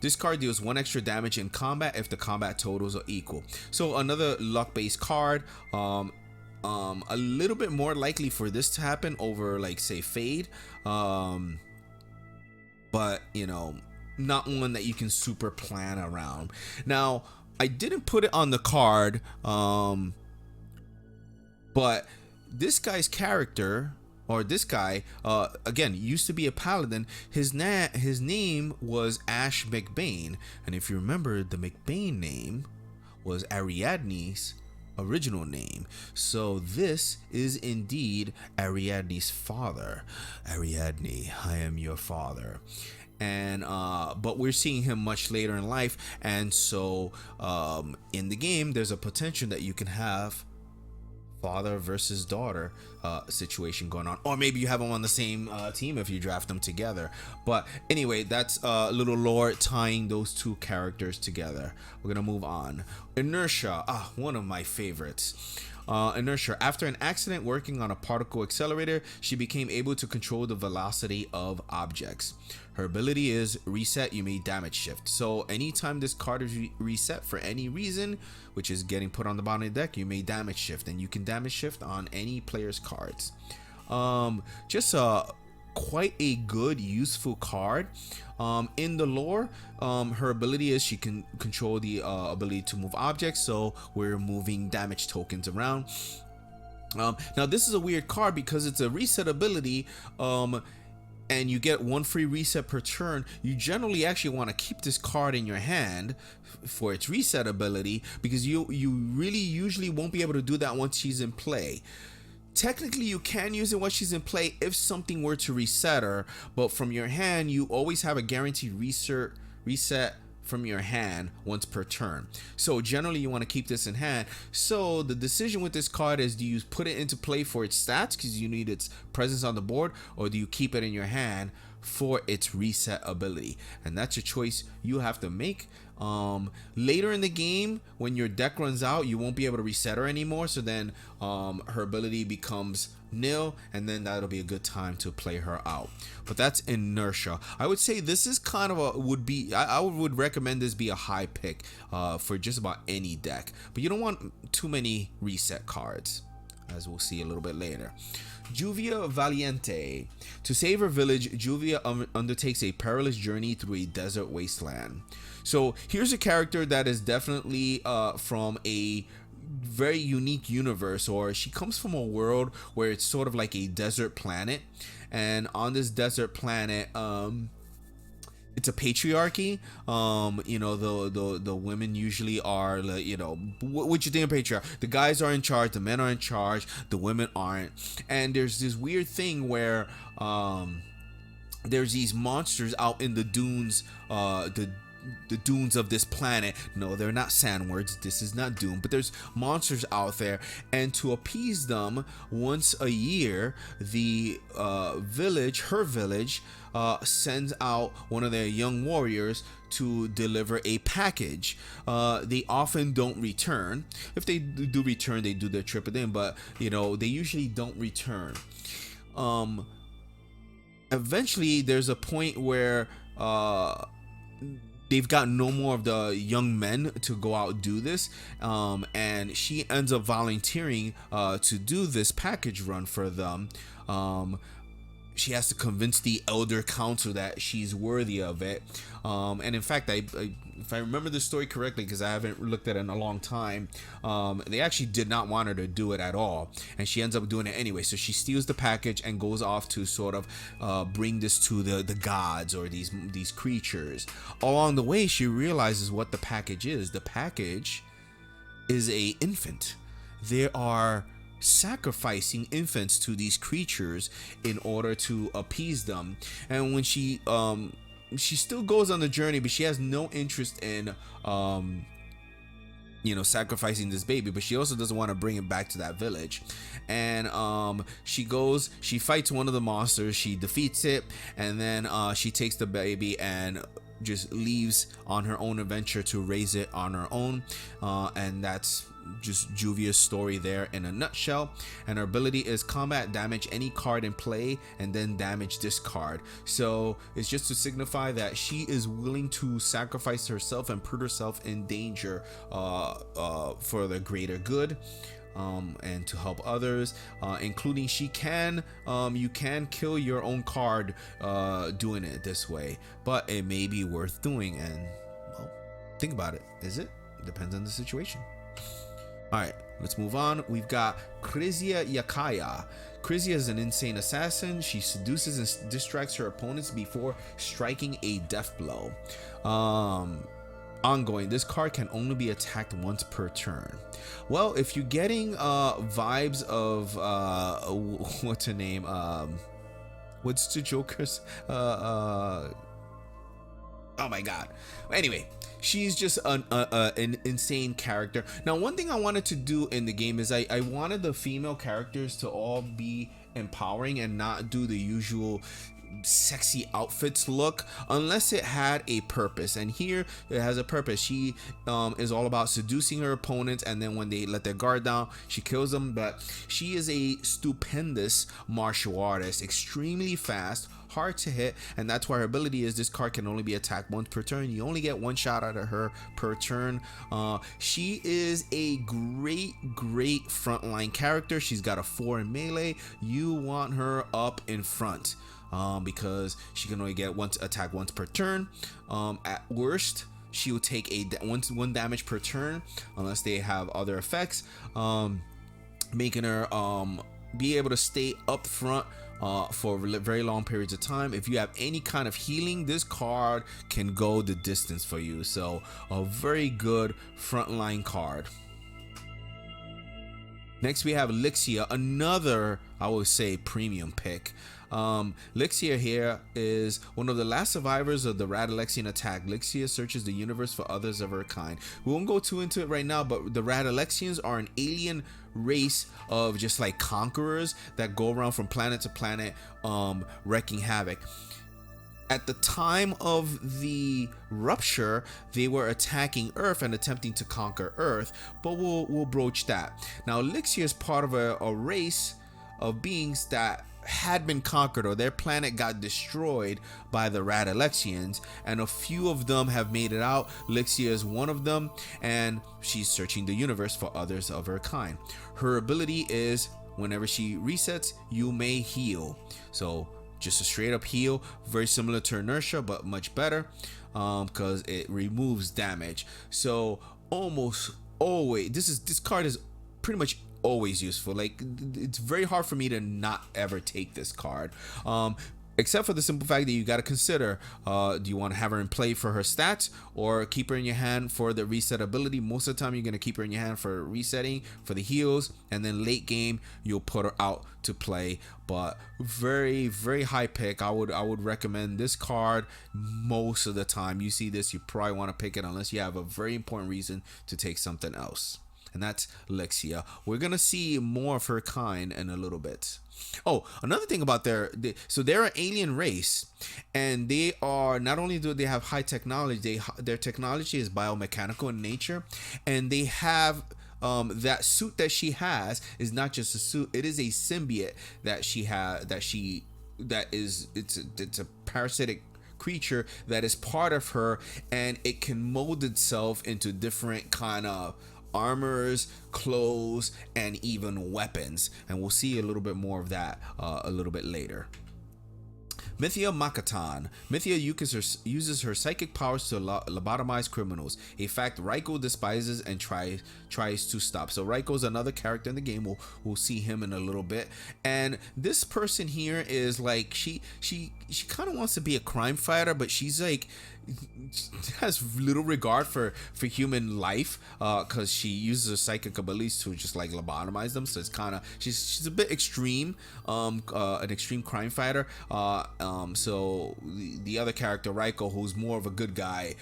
This card deals 1 extra damage in combat if the combat totals are equal. So another luck-based card. A little bit more likely for this to happen over, like, say, Fade. But not one that you can super plan around. Now, I didn't put it on the card, but this guy's character, or this guy, again, used to be a paladin. His name was Ash McBain, and if you remember, the McBain name was Ariadne's original name. So this is indeed Ariadne's father. Ariadne, I am your father. And but we're seeing him much later in life, and so in the game, there's a potential that you can have father versus daughter situation going on, or maybe you have them on the same team if you draft them together. But anyway, that's a little lore tying those two characters together. We're gonna move on. Inertia, one of my favorites. Inertia. After an accident working on a particle accelerator, she became able to control the velocity of objects. Her ability is reset. You may damage shift. So anytime this card is reset for any reason, which is getting put on the bottom of the deck, you may damage shift, and you can damage shift on any player's cards. Just quite a good, useful card. In the lore, her ability is she can control the ability to move objects, so we're moving damage tokens around. Now this is a weird card because it's a reset ability, and you get 1 free reset per turn. You generally actually want to keep this card in your hand for its reset ability, because you really usually won't be able to do that once she's in play. Technically, you can use it once she's in play if something were to reset her, but from your hand, you always have a guaranteed reset from your hand once per turn. So generally, you want to keep this in hand. So the decision with this card is, do you put it into play for its stats because you need its presence on the board, or do you keep it in your hand for its reset ability? And that's a choice you have to make. Later in the game, when your deck runs out, you won't be able to reset her anymore, so then her ability becomes nil, and then that'll be a good time to play her out. But that's Inertia. I would say this is kind of I would recommend this be a high pick for just about any deck, but you don't want too many reset cards, as we'll see a little bit later. Juvia Valiente. To save her village, Juvia undertakes a perilous journey through a desert wasteland. So here's a character that is definitely from a very unique universe, or she comes from a world where it's sort of like a desert planet, and on this desert planet it's a patriarchy. You know, the women usually are, you know, what you think of patriarchy? The guys are in charge, the men are in charge, the women aren't. And there's this weird thing where there's these monsters out in the dunes, the dunes of this planet. No, they're not sandwords. This is not Doom, but there's monsters out there, and to appease them, once a year, the village, her village, sends out one of their young warriors to deliver a package. They often don't return. If they do return, they do their trip in, but you know, they usually don't return. Eventually, there's a point where they've got no more of the young men to go out do this, and she ends up volunteering to do this package run for them. She has to convince the elder council that she's worthy of it. And in fact, if I remember the story correctly, because I haven't looked at it in a long time, they actually did not want her to do it at all, and she ends up doing it anyway. So she steals the package and goes off to sort of bring this to the gods, or these creatures. Along the way, she realizes what the package is. The package is a infant. There are sacrificing infants to these creatures in order to appease them. And when she still goes on the journey, but she has no interest in you know, sacrificing this baby, but she also doesn't want to bring it back to that village. And she fights one of the monsters, she defeats it, and then she takes the baby and just leaves on her own adventure to raise it on her own. And that's just Juvia's story there in a nutshell. And her ability is combat, damage any card in play, and then damage this card. So it's just to signify that she is willing to sacrifice herself and put herself in danger for the greater good. And to help others, including you can kill your own card doing it this way, but it may be worth doing. And well, think about it. Is it? Depends on the situation. All right, let's move on. We've got Krizia Yakaya. Krizia is an insane assassin. She seduces and distracts her opponents before striking a death blow. Ongoing, this card can only be attacked once per turn. Well, if you're getting vibes of what's her name, what's the Joker's oh my god, anyway, she's just an insane character. Now, one thing I wanted to do in the game is I wanted the female characters to all be empowering and not do the usual sexy outfits look, unless it had a purpose. And here it has a purpose. She is all about seducing her opponents, and then when they let their guard down, she kills them. But she is a stupendous martial artist, extremely fast, hard to hit, and that's why her ability is this card can only be attacked once per turn. You only get one shot out of her per turn. She is a great frontline character. She's got a 4 in melee. You want her up in front, because she can only get attack once per turn. At worst, she will take one damage per turn unless they have other effects, making her be able to stay up front for very long periods of time. If you have any kind of healing, this card can go the distance for you. So a very good frontline card. Next we have Lixia, another, I would say, premium pick. Lixia here is one of the last survivors of the Radalexian attack. Lixia searches the universe for others of her kind. We won't go too into it right now, but the Radalexians are an alien race of just like conquerors that go around from planet to planet, wreaking havoc. At the time of the rupture, they were attacking Earth and attempting to conquer Earth, but we'll broach that. Now, Lixia is part of a race of beings that had been conquered, or their planet got destroyed by the Radalexians, and a few of them have made it out. Lixia is one of them, and she's searching the universe for others of her kind. Her ability is whenever she resets, you may heal. So just a straight up heal, very similar to inertia, but much better, because it removes damage. So almost always, this card is pretty much always useful. Like, it's very hard for me to not ever take this card. except for the simple fact that you got to consider, do you want to have her in play for her stats or keep her in your hand for the reset ability? Most of the time you're going to keep her in your hand for resetting, for the heals, and then late game you'll put her out to play. But very, very high pick. I would recommend this card most of the time. You see this, you probably want to pick it unless you have a very important reason to take something else. And that's Lexia. We're gonna see more of her kind in a little bit. Oh, another thing about so they're an alien race, and they are, not only do they have high technology, their technology is biomechanical in nature, and they have that suit that she has is not just a suit; it is a symbiote that she has. It's a parasitic creature that is part of her, and it can mold itself into different kind of armors, clothes, and even weapons, and we'll see a little bit more of that a little bit later. Mythia Makatan. Mythia uses her psychic powers to lobotomize criminals, a fact Raiko despises and tries to stop. So Raiko's another character in the game. We'll see him in a little bit. And this person here is like, she kind of wants to be a crime fighter, but she's like, has little regard for human life, because she uses her psychic abilities to just like lobotomize them. So it's kind of, she's a bit extreme, an extreme crime fighter. So the other character, Raiko, who's more of a good guy,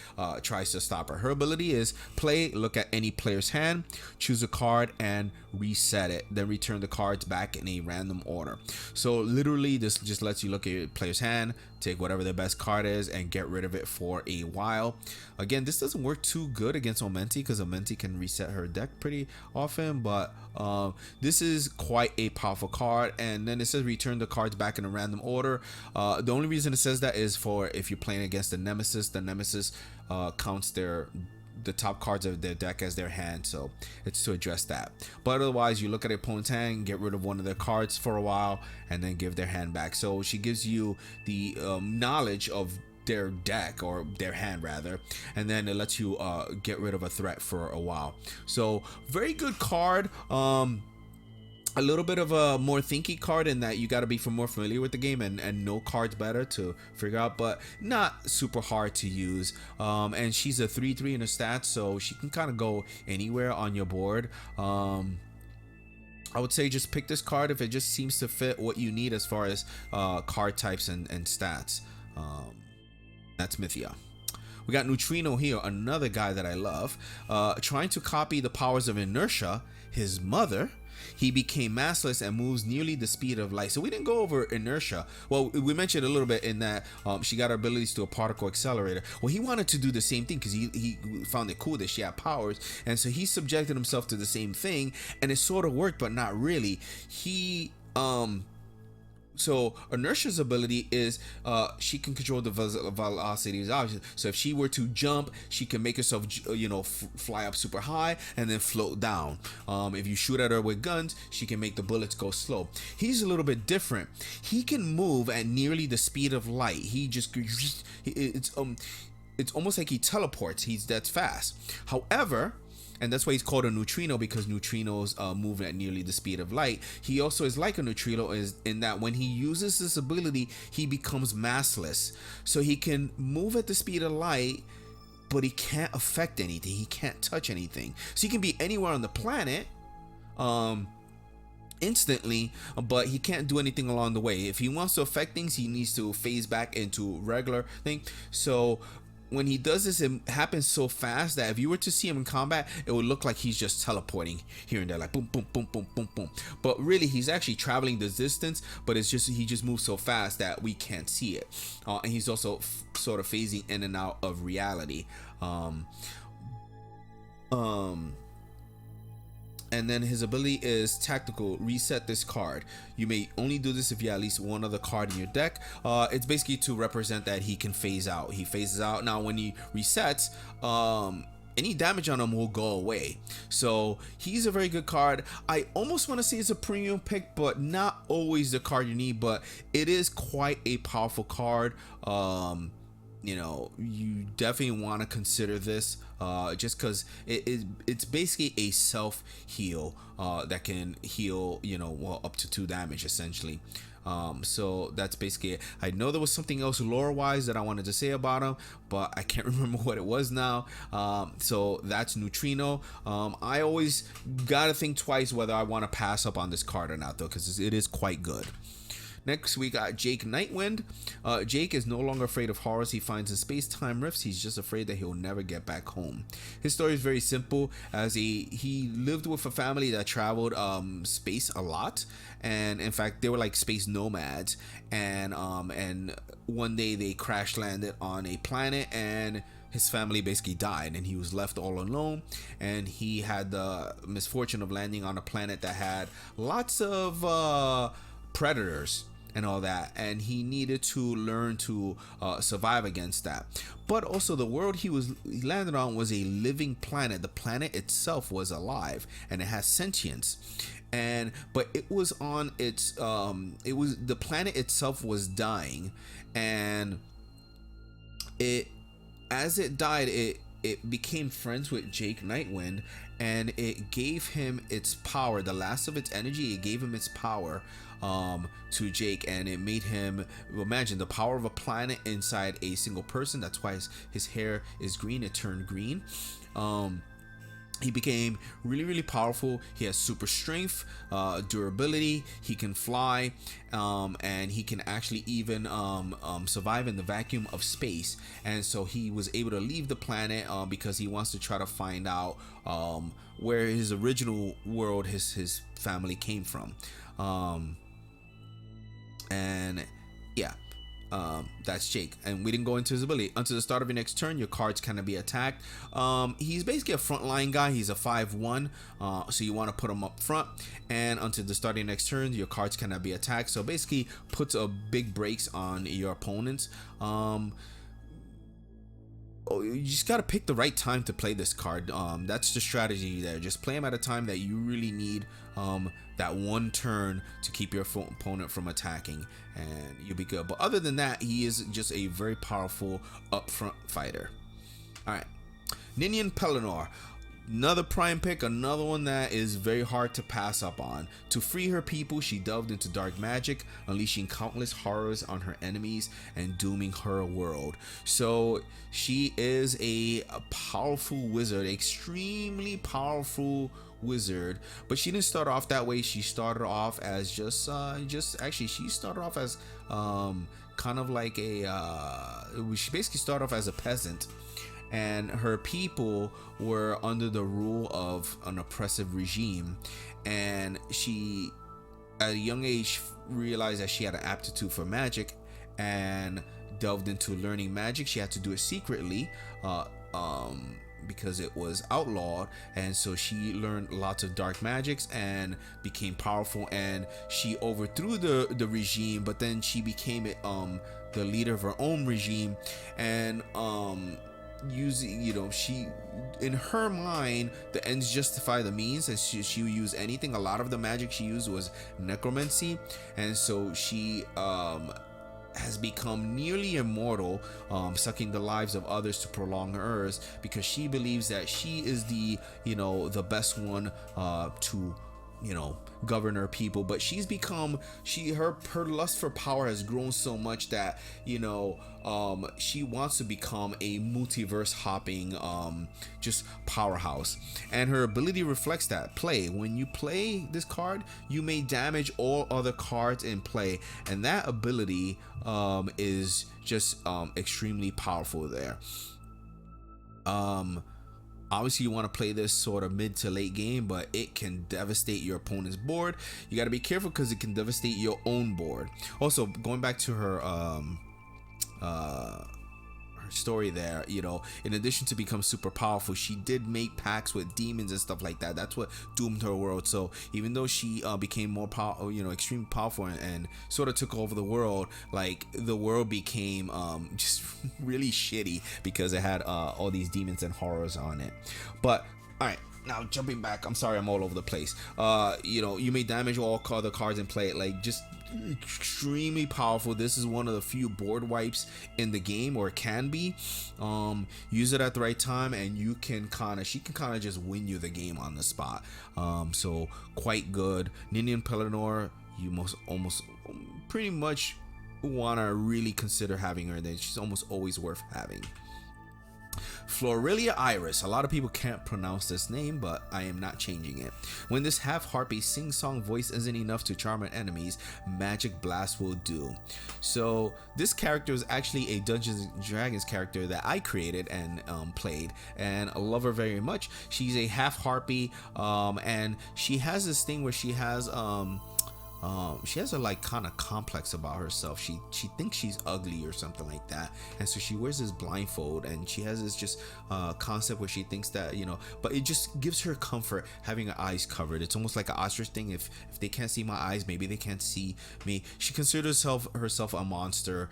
tries to stop her. Her ability is look at any player's hand, choose a card, and reset it, then return the cards back in a random order. So literally this just lets you look at your player's hand, take whatever their best card is, and get rid of it for a while. Again, this doesn't work too good against Omenti, because Omenti can reset her deck pretty often, but this is quite a powerful card. And then it says return the cards back in a random order. The only reason it says that is for if you're playing against the Nemesis. The Nemesis counts the top cards of their deck as their hand, so it's to address that. But otherwise, you look at a opponent's hand, get rid of one of their cards for a while, and then give their hand back. So she gives you the knowledge of their deck, or their hand rather, and then it lets you get rid of a threat for a while. So very good card. A little bit of a more thinky card in that you got to be more familiar with the game and know cards better to figure out, but not super hard to use. And she's a 3/3 in her stats, so she can kind of go anywhere on your board. I would say just pick this card if it just seems to fit what you need as far as card types and stats. That's Mythia. We got Neutrino here, another guy that I love. Trying to copy the powers of inertia, his mother, he became massless and moves nearly the speed of light. So we didn't go over inertia. Well, we mentioned a little bit in that she got her abilities to a particle accelerator. Well, he wanted to do the same thing because he found it cool that she had powers, and so he subjected himself to the same thing, and it sort of worked, but not really. So inertia's ability is she can control the velocity of objects. So if she were to jump, she can make herself fly up super high and then float down. If you shoot at her with guns, she can make the bullets go slow. He's a little bit different. He can move at nearly the speed of light. It's almost like he teleports. That's fast. However, and that's why he's called a neutrino, because neutrinos move at nearly the speed of light. He also is like a neutrino in that when he uses this ability, he becomes massless. So he can move at the speed of light, but he can't affect anything. He can't touch anything. So he can be anywhere on the planet instantly, but he can't do anything along the way. If he wants to affect things, he needs to phase back into regular thing. So when he does this, it happens so fast that if you were to see him in combat, it would look like he's just teleporting here and there, like boom, boom, boom, boom, boom, boom. But really, he's actually traveling the distance, but it's just he just moves so fast that we can't see it. And he's also sort of phasing in and out of reality. And then his ability is tactical. Reset this card. You may only do this if you have at least one other card in your deck. It's basically to represent that he can phase out. He phases out. Now when he resets, any damage on him will go away. So he's a very good card. I almost want to say it's a premium pick, but not always the card you need, but it is quite a powerful card. You definitely want to consider this just because it's basically a self heal that can heal up to 2 damage essentially. So that's basically it. I know there was something else lore wise that I wanted to say about him, but I can't remember what it was now. So that's Neutrino. I always gotta think twice whether I want to pass up on this card or not, though, because it is quite good. Next, we got Jake Nightwind. Jake is no longer afraid of horrors he finds in space-time rifts. He's just afraid that he'll never get back home. His story is very simple, as he lived with a family that traveled space a lot, and in fact, they were like space nomads. And one day they crash landed on a planet, and his family basically died, and he was left all alone. And he had the misfortune of landing on a planet that had lots of predators and all that, and he needed to learn to survive against that. But also, the world he landed on was a living planet. The planet itself was alive, and it has sentience. But it was on its the planet itself was dying, and as it died, it became friends with Jake Nightwind, and it gave him its power, the last of its energy. It gave him its power to Jake, and it made him, imagine the power of a planet inside a single person. That's why his hair is green. It turned green. He became really, really powerful. He has super strength, durability. He can fly, and he can actually even survive in the vacuum of space. And so he was able to leave the planet because he wants to try to find out where his original world, his family came from. And yeah, that's Jake. And we didn't go into his ability. Until the start of your next turn, your cards cannot be attacked. He's basically a frontline guy. He's a 5/1, so you want to put him up front. And until the start of your next turn, your cards cannot be attacked. So basically puts a big brakes on your opponents. You just got to pick the right time to play this card. That's the strategy there. Just play him at a time that you really need that one turn to keep your opponent from attacking, and you'll be good. But other than that, he is just a very powerful upfront fighter. All right, Ninian Pellinor. Another prime pick, another one that is very hard to pass up on. To free her people, she delved into dark magic, unleashing countless horrors on her enemies and dooming her world. So she is a powerful wizard, extremely powerful wizard, but she didn't start off that way. She started off as she started off as kind of like she basically started off as a peasant, and her people were under the rule of an oppressive regime, and she at a young age realized that she had an aptitude for magic and delved into learning magic. She had to do it secretly because it was outlawed, and so she learned lots of dark magics and became powerful, and she overthrew the regime, but then she became the leader of her own regime. And using, she, in her mind, the ends justify the means, and she would use anything. A lot of the magic she used was necromancy, and so she has become nearly immortal, sucking the lives of others to prolong hers, because she believes that she is the best one to govern her people. But she's become, her lust for power has grown so much that she wants to become a multiverse hopping just powerhouse, and her ability reflects that. When you play this card, you may damage all other cards in play, and that ability is just extremely powerful there. Obviously, you want to play this sort of mid to late game, but it can devastate your opponent's board. You got to be careful because it can devastate your own board. Also, going back to her story there, in addition to become super powerful, she did make pacts with demons and stuff like that. That's what doomed her world. So even though she became more powerful, extremely powerful, and sort of took over the world, like the world became just really shitty because it had all these demons and horrors on it. But all right, now jumping back, I'm sorry, I'm all over the place. You may damage all other cards and play it, like, just extremely powerful. This is one of the few board wipes in the game, or it can be. Use it at the right time, and she can kind of just win you the game on the spot. So quite good. Ninian Pellinor, you almost pretty much want to really consider having her, then she's almost always worth having. Florelia Iris. A lot of people can't pronounce this name, but I am not changing it. When this half-harpy sing-song voice isn't enough to charm our enemies, Magic Blast will do. So this character is actually a Dungeons and Dragons character that I created and played, and I love her very much. She's a half-harpy, and she has this thing where she has a like kind of complex about herself. She thinks she's ugly or something like that, and so she wears this blindfold, and she has this just concept where she thinks that, but it just gives her comfort having her eyes covered. It's almost like an ostrich thing. If they can't see my eyes, maybe they can't see me. She considers herself a monster,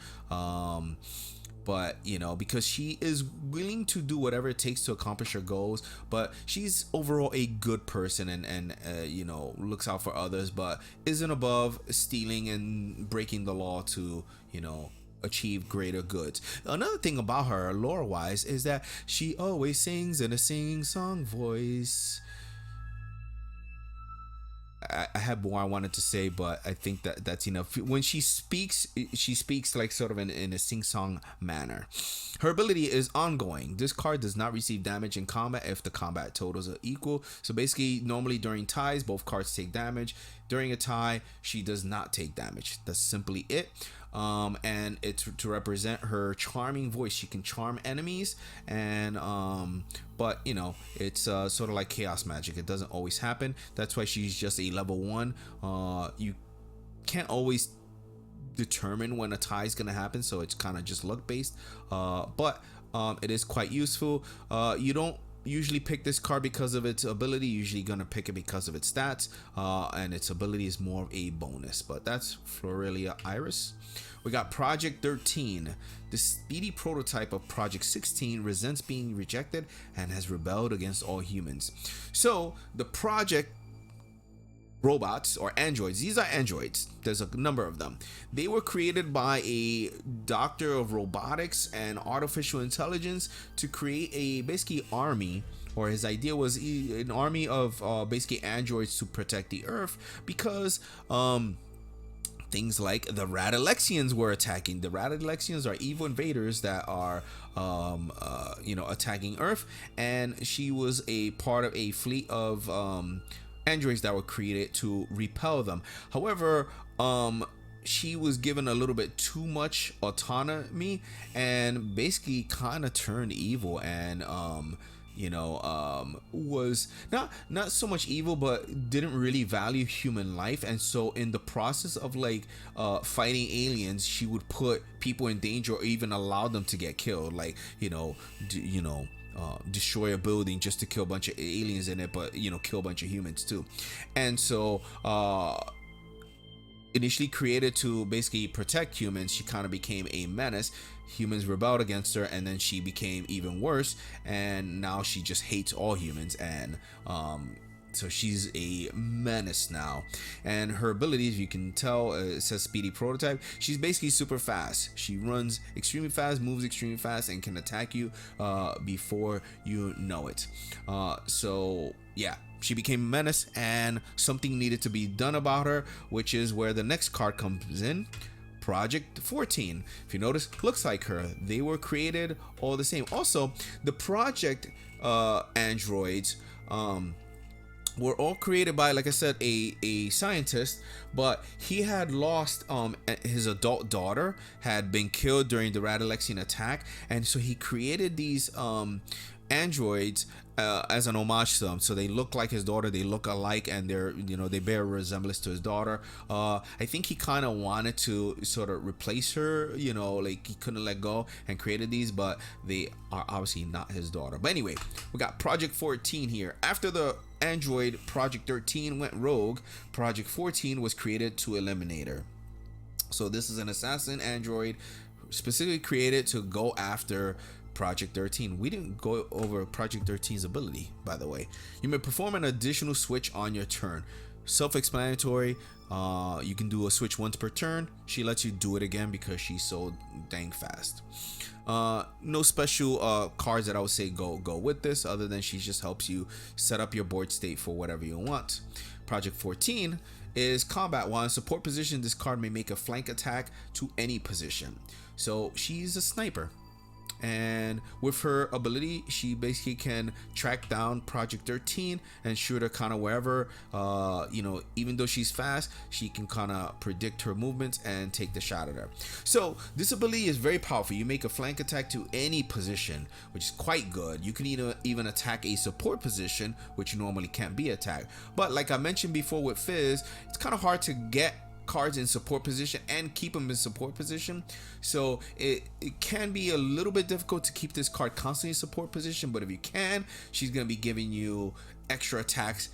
but because she is willing to do whatever it takes to accomplish her goals, but she's overall a good person, and looks out for others, but isn't above stealing and breaking the law to achieve greater goods. Another thing about her lore wise is that she always sings in a sing-song voice. I had more I wanted to say, but I think that's enough. When she speaks like sort of in a sing-song manner. Her ability is ongoing. This card does not receive damage in combat if the combat totals are equal. So basically, normally during ties, both cards take damage. During a tie, she does not take damage. That's simply it. And it's to represent her charming voice. She can charm enemies, and but it's sort of like chaos magic. It doesn't always happen. That's why she's just a level 1. You can't always determine when a tie is gonna happen, so it's kind of just luck based, but it is quite useful. You don't usually pick this card because of its ability. You're usually gonna pick it because of its stats, and its ability is more of a bonus. But that's Florelia Iris. We got Project 13. The speedy prototype of Project 16 resents being rejected and has rebelled against all humans. So the project robots or androids, these are androids, there's a number of them. They were created by a doctor of robotics and artificial intelligence to create a basically army, or his idea was an army of basically androids to protect the earth, because things like the Radalexians were attacking. The Radalexians are evil invaders that are attacking Earth, and she was a part of a fleet of androids that were created to repel them. However, she was given a little bit too much autonomy and basically kind of turned evil, and was not so much evil, but didn't really value human life. And so in the process of fighting aliens, she would put people in danger, or even allow them to get killed, like destroy a building just to kill a bunch of aliens in it, but kill a bunch of humans too. And so initially created to basically protect humans, she kind of became a menace. Humans rebelled against her, and then she became even worse, and now she just hates all humans, and so she's a menace now. And her abilities, you can tell, it says speedy prototype. She's basically super fast. She runs extremely fast, moves extremely fast, and can attack you before you know it. So yeah, she became a menace, and something needed to be done about her, which is where the next card comes in. Project 14. If you notice, looks like her. They were created all the same. Also, the project androids were all created by, like I said, a scientist, but he had lost his adult daughter, had been killed during the Radalexian attack, and so he created these androids as an homage to them. So they look like his daughter, they look alike, and they bear a resemblance to his daughter. I think he kind of wanted to sort of replace her, like he couldn't let go, and created these, but they are obviously not his daughter. But anyway, we got Project 14 here. After the android Project 13 went rogue, Project 14 was created to eliminate her. So this is an assassin android specifically created to go after Project 13. We didn't go over Project 13's ability, by the way. You may perform an additional switch on your turn. self-explanatory. You can do a switch once per turn. She lets you do it again because she's so dang fast. No special cards that I would say go with this, other than she just helps you set up your board state for whatever you want. Project 14 is combat. While in support position, this card may make a flank attack to any position. So she's a sniper, and with her ability, she basically can track down Project 13 and shoot her kind of wherever. Even though she's fast, she can kind of predict her movements and take the shot at her. So this ability is very powerful. You make a flank attack to any position, which is quite good. You can even attack a support position, which normally can't be attacked. But like I mentioned before with Fizz, it's kind of hard to get cards in support position and keep them in support position, so it can be a little bit difficult to keep this card constantly in support position. But if you can, she's going to be giving you extra attacks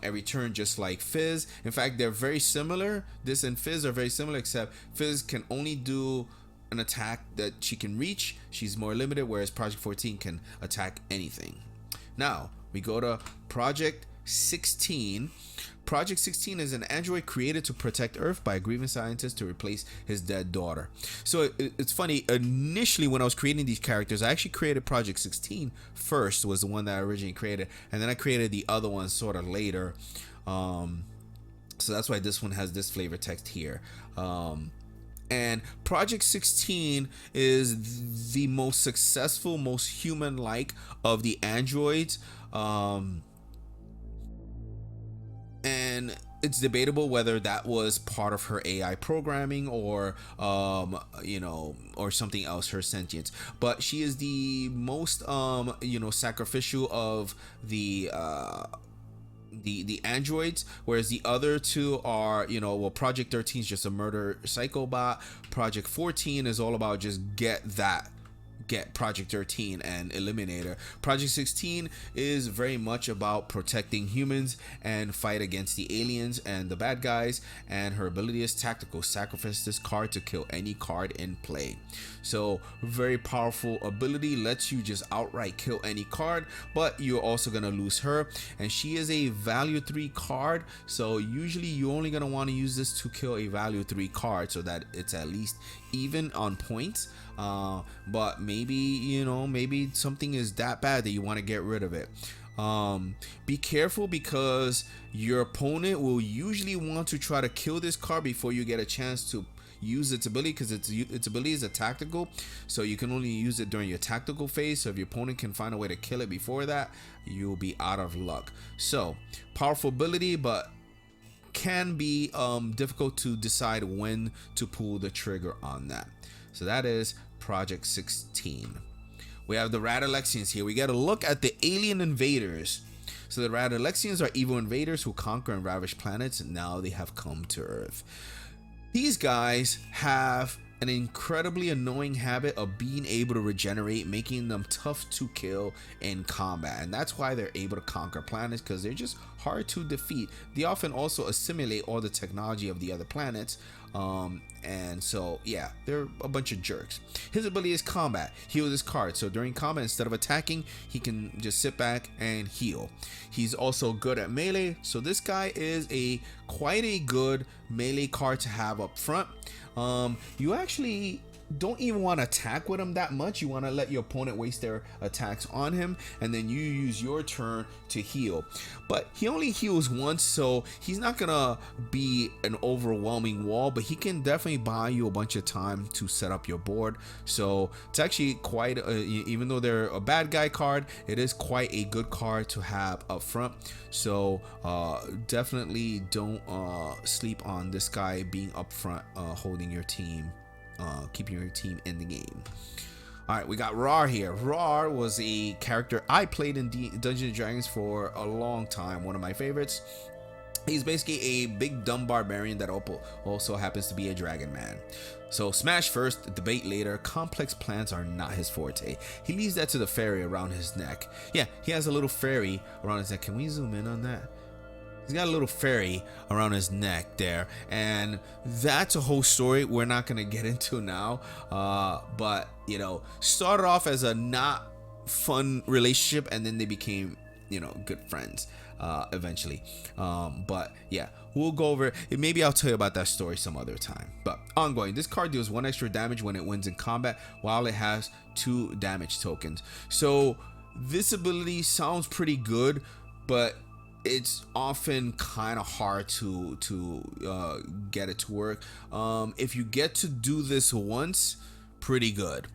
every turn, just like Fizz. In fact, they're very similar. This and Fizz are very similar, except Fizz can only do an attack that she can reach. She's more limited, whereas Project 14 can attack anything. Now we go to Project 16. Project 16 is an android created to protect Earth by a grieving scientist to replace his dead daughter. So it's funny, initially when I was creating these characters, I actually created Project 16 first, was the one that I originally created, and then I created the other one sort of later. So that's why this one has this flavor text here. And Project 16 is the most successful, most human-like of the androids. And it's debatable whether that was part of her AI programming or or something else, her sentience. But she is the most sacrificial of the androids, whereas the other two are, Project 13 is just a murder psychobot. Project 14 is all about just get Project 13 and eliminate her. Project 16 is very much about protecting humans and fight against the aliens and the bad guys, and her ability is tactical. Sacrifice this card to kill any card in play. So very powerful ability, lets you just outright kill any card, but you're also gonna lose her, and she is a value 3 card, so usually you're only gonna want to use this to kill a value 3 card so that it's at least even on points. But maybe something is that bad that you want to get rid of it. Be careful, because your opponent will usually want to try to kill this card before you get a chance to use its ability, because its ability is a tactical, so you can only use it during your tactical phase. So if your opponent can find a way to kill it before that, you'll be out of luck. So powerful ability, but can be difficult to decide when to pull the trigger on that. So that is Project 16. We have the Radalexians here. We got to look at the alien invaders. So the Radalexians are evil invaders who conquer and ravish planets, and now they have come to Earth. These guys have an incredibly annoying habit of being able to regenerate, making them tough to kill in combat, and that's why they're able to conquer planets, because they're just hard to defeat. They often also assimilate all the technology of the other planets, and so yeah, they're a bunch of jerks. His ability is combat. Heal this card, so during combat, instead of attacking, he can just sit back and heal. He's also good at melee, so this guy is quite a good melee card to have up front. You actually don't even want to attack with him that much. You want to let your opponent waste their attacks on him, and then you use your turn to heal. But he only heals once, so he's not gonna be an overwhelming wall, but he can definitely buy you a bunch of time to set up your board. So it's actually quite even though they're a bad guy card, it is quite a good card to have up front. So definitely don't sleep on this guy being up front, holding your team, keeping your team in the game. All right, we got Rar here. Rar was a character I played in Dungeons and Dragons for a long time, one of my favorites. He's basically a big dumb barbarian that also happens to be a dragon man. So smash first, debate later. Complex plans are not his forte. He leaves that to the fairy around his neck. Yeah, he has a little fairy around his neck. Can we zoom in on that? He's got a little fairy around his neck there, and that's a whole story we're not going to get into now. But started off as a not fun relationship, and then they became good friends. eventually. But yeah, we'll go over it. Maybe I'll tell you about that story some other time. But ongoing, this card deals 1 extra damage when it wins in combat while it has 2 damage tokens. So this ability sounds pretty good, but it's often kind of hard to get it to work. If you get to do this once, pretty good.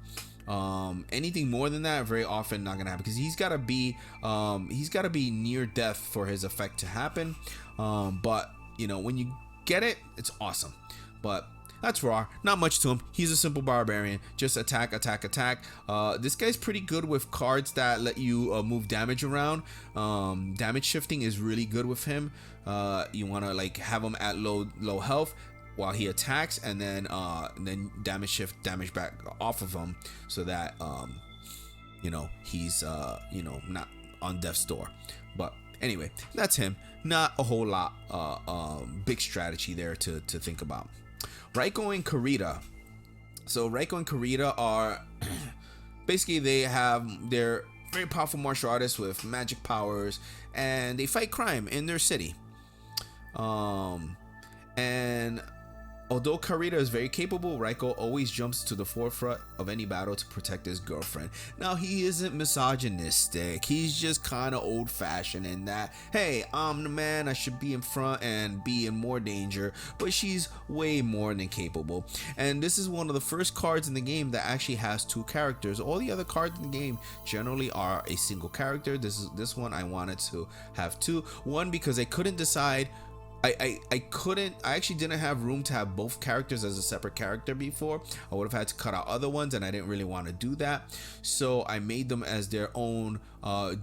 Anything more than that, very often not gonna happen, because he's gotta be near death for his effect to happen. But you know, when you get it, it's awesome. But that's raw. Not much to him. He's a simple barbarian. Just attack, attack, attack. This guy's pretty good with cards that let you move damage around. Damage shifting is really good with him. You want to like have him at low health while he attacks, and then damage shift damage back off of him, so that you know, he's not on death's door. But anyway, that's him. Not a whole lot big strategy there to think about. Raiko and Kurita. So Raiko and Kurita are basically, they're very powerful martial artists with magic powers, and they fight crime in their city. And although Kurita is very capable, Raiko always jumps to the forefront of any battle to protect his girlfriend. Now, he isn't misogynistic. He's just kind of old-fashioned in that, hey, I'm the man, I should be in front and be in more danger, but she's way more than capable. And this is one of the first cards in the game that actually has 2 characters. All the other cards in the game generally are a single character. This one I wanted to have 2. One, because I couldn't decide. I actually didn't have room to have both characters as a separate character before. I would have had to cut out other ones, and I didn't really want to do that. So I made them as their own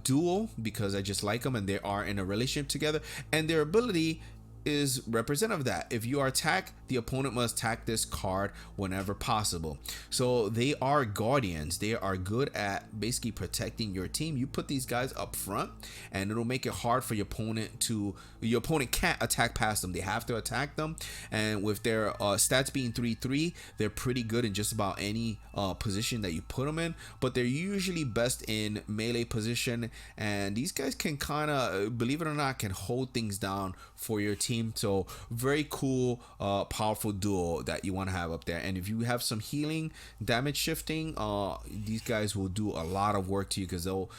duo, because I just like them and they are in a relationship together. And their ability is representative of that. If you are attacked, the opponent must attack this card whenever possible. So they are guardians. They are good at basically protecting your team. You put these guys up front, and it'll make it hard for your opponent can't attack past them. They have to attack them. And with their stats being 3/3, they're pretty good in just about any position that you put them in, but they're usually best in melee position. And these guys can kind of, believe it or not, can hold things down for your team. So very cool, powerful duo that you want to have up there. And if you have some healing, damage shifting, these guys will do a lot of work to you, because they'll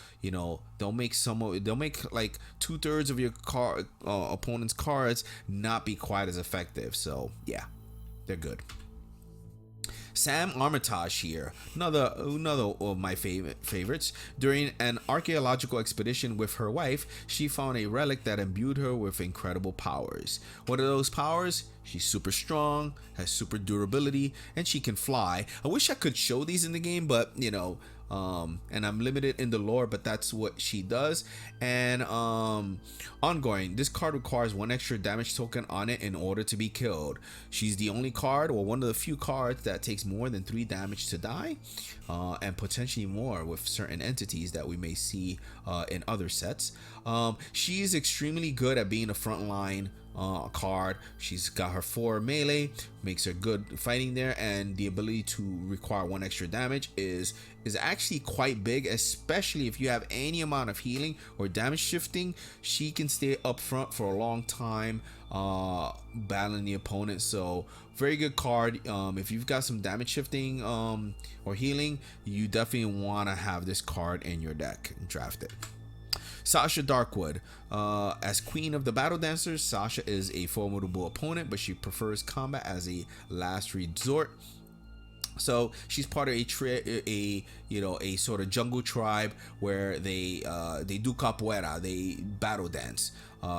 make like 2/3 of your opponent's cards not be quite as effective. So yeah, they're good. Sam Armitage here, another of my favorites. During an archaeological expedition with her wife, she found a relic that imbued her with incredible powers. What are those powers? She's super strong, has super durability, and she can fly. I wish I could show these in the game, but you know, and I'm limited in the lore, but that's what she does. And ongoing, this card requires 1 extra damage token on it in order to be killed. She's the only card, or one of the few cards, that takes more than 3 damage to die, and potentially more with certain entities that we may see in other sets. She is extremely good at being a frontline card. She's got her 4 melee, makes her good fighting there, and the ability to require 1 extra damage is actually quite big, especially if you have any amount of healing or damage shifting. She can stay up front for a long time, battling the opponent. So very good card. If you've got some damage shifting or healing, you definitely want to have this card in your deck and draft it. Sasha Darkwood. As queen of the battle dancers, Sasha is a formidable opponent, but she prefers combat as a last resort. So she's part of a sort of jungle tribe where they do capoeira, they battle dance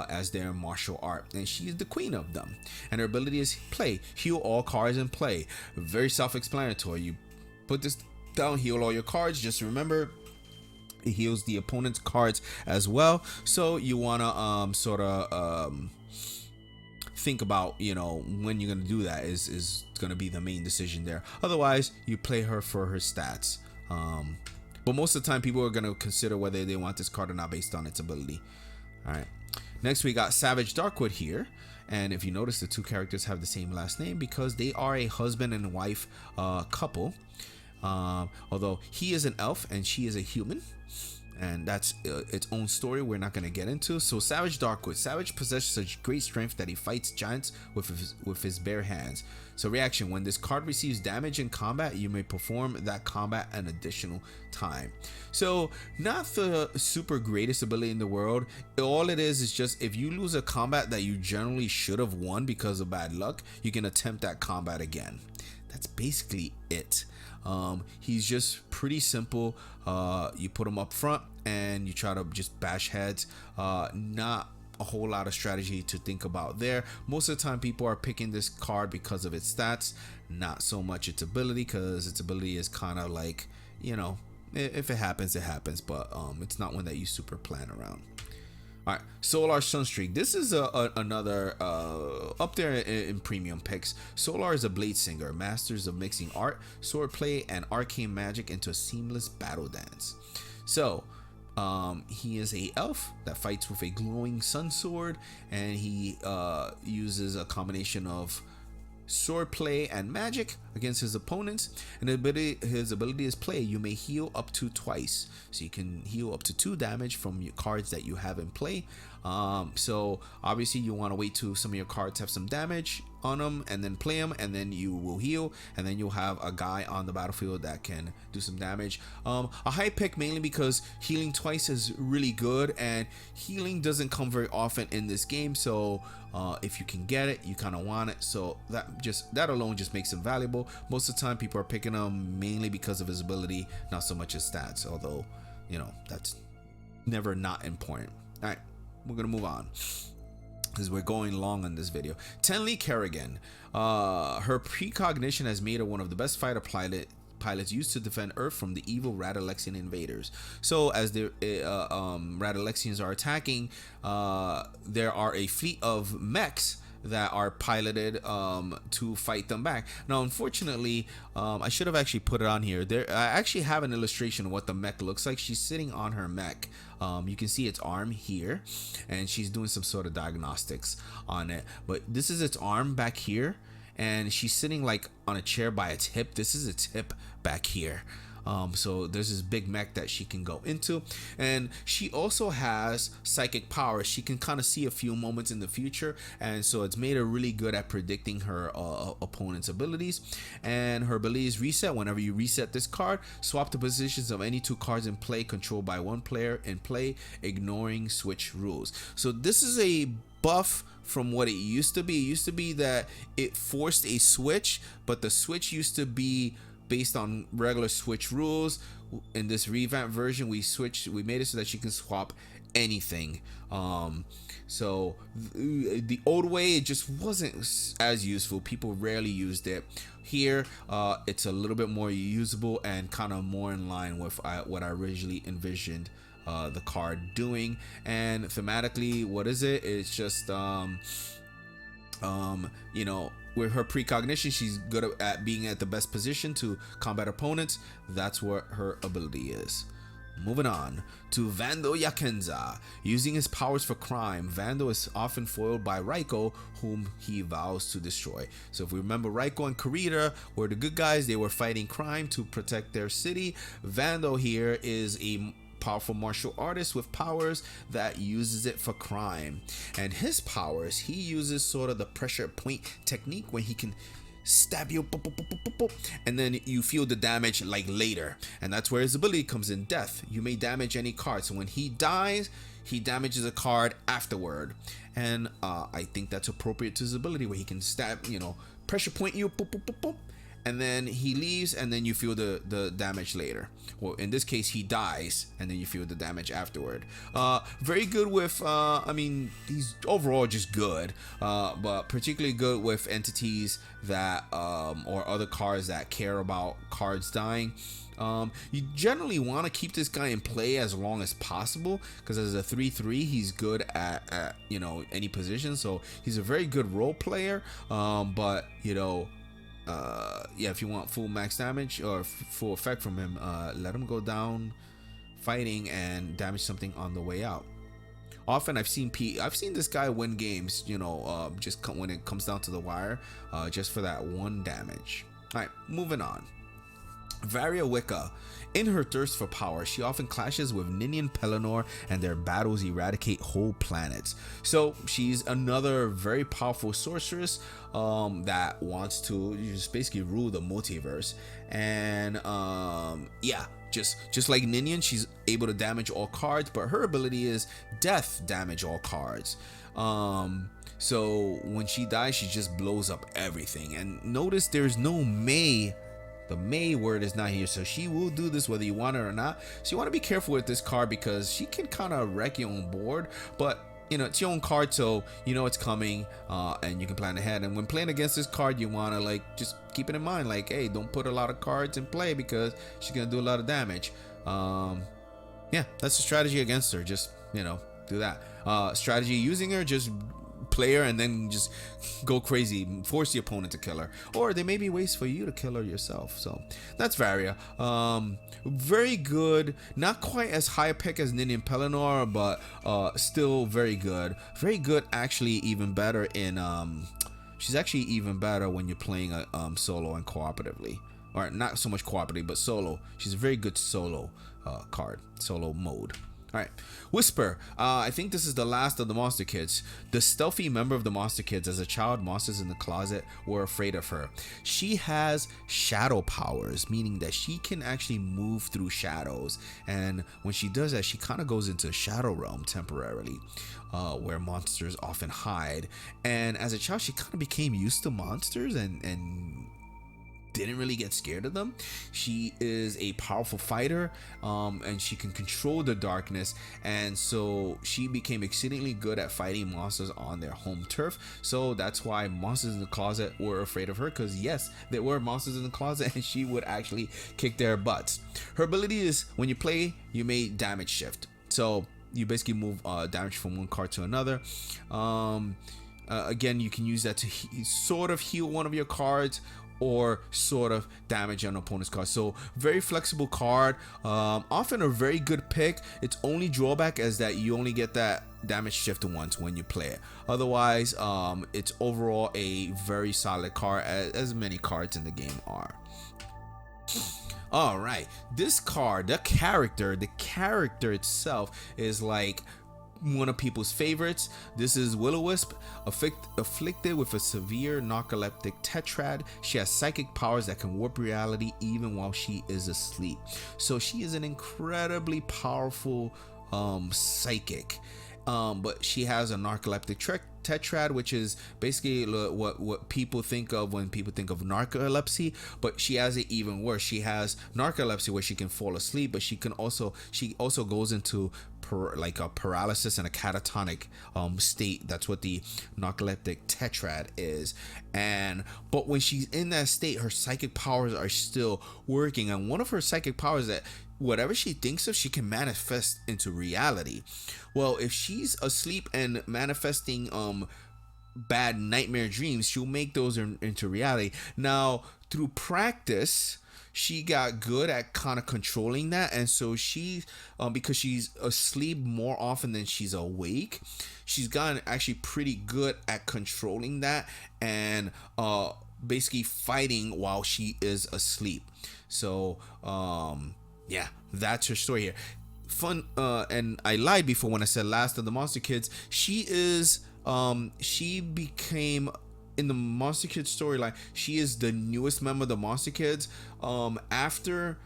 as their martial art, and she's the queen of them. And her ability is heal all cards in play. Very self-explanatory. You put this down, heal all your cards. Just remember, it heals the opponent's cards as well. So you want to think about, when you're going to do that is going to be the main decision there. Otherwise, you play her for her stats. But most of the time, people are going to consider whether they want this card or not based on its ability. All right. Next, we got Savage Darkwood here. And if you notice, the 2 characters have the same last name because they are a husband and wife couple. Although he is an elf and she is a human. and that's its own story we're not going to get into. So Savage Darkwood. Savage possesses such great strength that he fights giants with his bare hands. So reaction: when this card receives damage in combat, you may perform that combat an additional time. So not the super greatest ability in the world. All it is just if you lose a combat that you generally should have won because of bad luck, you can attempt that combat again. That's basically it. He's just pretty simple. You put him up front and you try to just bash heads. Not a whole lot of strategy to think about there. Most of the time people are picking this card because of its stats, not so much its ability, because its ability is kind of like, you know, if it happens, it happens, but it's not one that you super plan around. All right, Solar Sunstreak. This is another up there in premium picks. Solar is a blade singer, masters of mixing art, swordplay, and arcane magic into a seamless battle dance. So he is a elf that fights with a glowing sun sword, and he uses a combination of swordplay and magic against his opponents. And his ability is play. You may heal up to twice, so you can heal up to 2 damage from your cards that you have in play. So obviously you want to wait till some of your cards have some damage on them and then play them, and then you will heal, and then you'll have a guy on the battlefield that can do some damage. A high pick mainly because healing twice is really good, and healing doesn't come very often in this game, so if you can get it, you kind of want it. So that alone just makes him valuable. Most of the time people are picking him mainly because of his ability, not so much his stats, although, you know, that's never not important. All right, we're gonna move on because we're going long on this video. Tenley Kerrigan. Her precognition has made her one of the best fighter pilots used to defend Earth from the evil Radalexian invaders. So as the Radalexians are attacking, there are a fleet of mechs that are piloted to fight them back. Now unfortunately, I should have actually put it on here. I actually have an illustration of what the mech looks like. She's sitting on her mech. You can see its arm here, and she's doing some sort of diagnostics on it, but this is its arm back here, and she's sitting like on a chair by its hip. This is its hip back here. So there's this big mech that she can go into, and she also has psychic powers. She can kind of see a few moments in the future, and so it's made her really good at predicting her opponent's abilities. And her abilities reset whenever you reset this card. Swap the positions of any 2 cards in play controlled by 1 player in play, ignoring switch rules. So this is a buff from what it used to be. It used to be that it forced a switch, but the switch used to be based on regular switch rules. In this revamped version, we made it so that she can swap anything. So the old way, it just wasn't as useful. People rarely used it. Here it's a little bit more usable and kind of more in line with what I originally envisioned the card doing. And thematically, what is it? It's just you know, with her precognition, she's good at being at the best position to combat opponents. That's what her ability is. Moving on to Vando Yakenza. Using his powers for crime, Vando is often foiled by Raiko, whom he vows to destroy. So if we remember, Raiko and Kurita were the good guys. They were fighting crime to protect their city. Vando here is a powerful martial artist with powers that uses it for crime, and his powers, he uses sort of the pressure point technique where he can stab you, and then you feel the damage like later, and that's where his ability comes in. Death. You may damage any card, so when he dies, he damages a card afterward, and I think that's appropriate to his ability where he can stab, you know, pressure point you, and then he leaves, and then you feel the damage later. Well, in this case, he dies, and then you feel the damage afterward. Very good with, I mean, he's overall just good, but particularly good with entities that, or other cards that care about cards dying. You generally want to keep this guy in play as long as possible, because as a 3/3, he's good at you know, any position, so he's a very good role player. But you know, yeah, if you want full max damage or full effect from him, let him go down fighting and damage something on the way out. Often I've seen this guy win games, you know, just when it comes down to the wire, just for that 1 damage. All right, moving on. Varia Wicca. In her thirst for power, she often clashes with Ninian Pelennor, and their battles eradicate whole planets. So she's another very powerful sorceress that wants to just basically rule the multiverse. And yeah, just like Ninian, she's able to damage all cards, but her ability is death damage all cards. So when she dies, she just blows up everything. And notice there's no May. The May word is not here, so she will do this whether you want it or not. So you want to be careful with this card because she can kind of wreck your own board, but you know, it's your own card, so you know it's coming, and you can plan ahead. And when playing against this card, you want to like just keep it in mind, like, hey, don't put a lot of cards in play because she's gonna do a lot of damage. Yeah, that's the strategy against her. Just, you know, do that. Strategy using her, just play her and then just go crazy, force the opponent to kill her, or there may be ways for you to kill her yourself. So that's Varia. Very good, not quite as high a pick as Ninian Pelennor, but still very good. Very good, actually even better in she's actually even better when you're playing a solo and cooperatively, or not so much cooperatively but solo. She's a very good solo card, solo mode. All right, Whisper. I think this is the last of the Monster Kids. The stealthy member of the Monster Kids. As a child, monsters in the closet were afraid of her. She has shadow powers, meaning that she can actually move through shadows. And when she does that, she kind of goes into shadow realm temporarily, where monsters often hide. And as a child, she kind of became used to monsters and didn't really get scared of them. She is a powerful fighter, and she can control the darkness, and so she became exceedingly good at fighting monsters on their home turf. So that's why monsters in the closet were afraid of her, because yes, there were monsters in the closet and she would actually kick their butts. Her ability is when you play, you may damage shift, so you basically move damage from one card to another. Again, you can use that to sort of heal one of your cards or sort of damage an opponent's card. So very flexible card, often a very good pick. Its only drawback is that you only get that damage shift once when you play it. Otherwise, it's overall a very solid card, as many cards in the game are. All right, this card, the character itself is like one of people's favorites. This is Will-O-Wisp, afflicted with a severe narcoleptic tetrad. She has psychic powers that can warp reality even while she is asleep. So she is an incredibly powerful psychic. But she has a narcoleptic tetrad, which is basically what people think of when people think of narcolepsy, but she has it even worse. She has narcolepsy where she can fall asleep, but she also goes into like a paralysis and a catatonic state. That's what the narcoleptic tetrad is. But when she's in that state, her psychic powers are still working, and one of her psychic powers that whatever she thinks of, she can manifest into reality. Well, if she's asleep and manifesting bad nightmare dreams, she'll make those into reality. Now, through practice, she got good at kind of controlling that, and so she because she's asleep more often than she's awake, she's gotten actually pretty good at controlling that and basically fighting while she is asleep. So yeah, that's her story here. Fun, and I lied before when I said last of the Monster Kids. She became, in the Monster Kids storyline, she is the newest member of the Monster Kids. After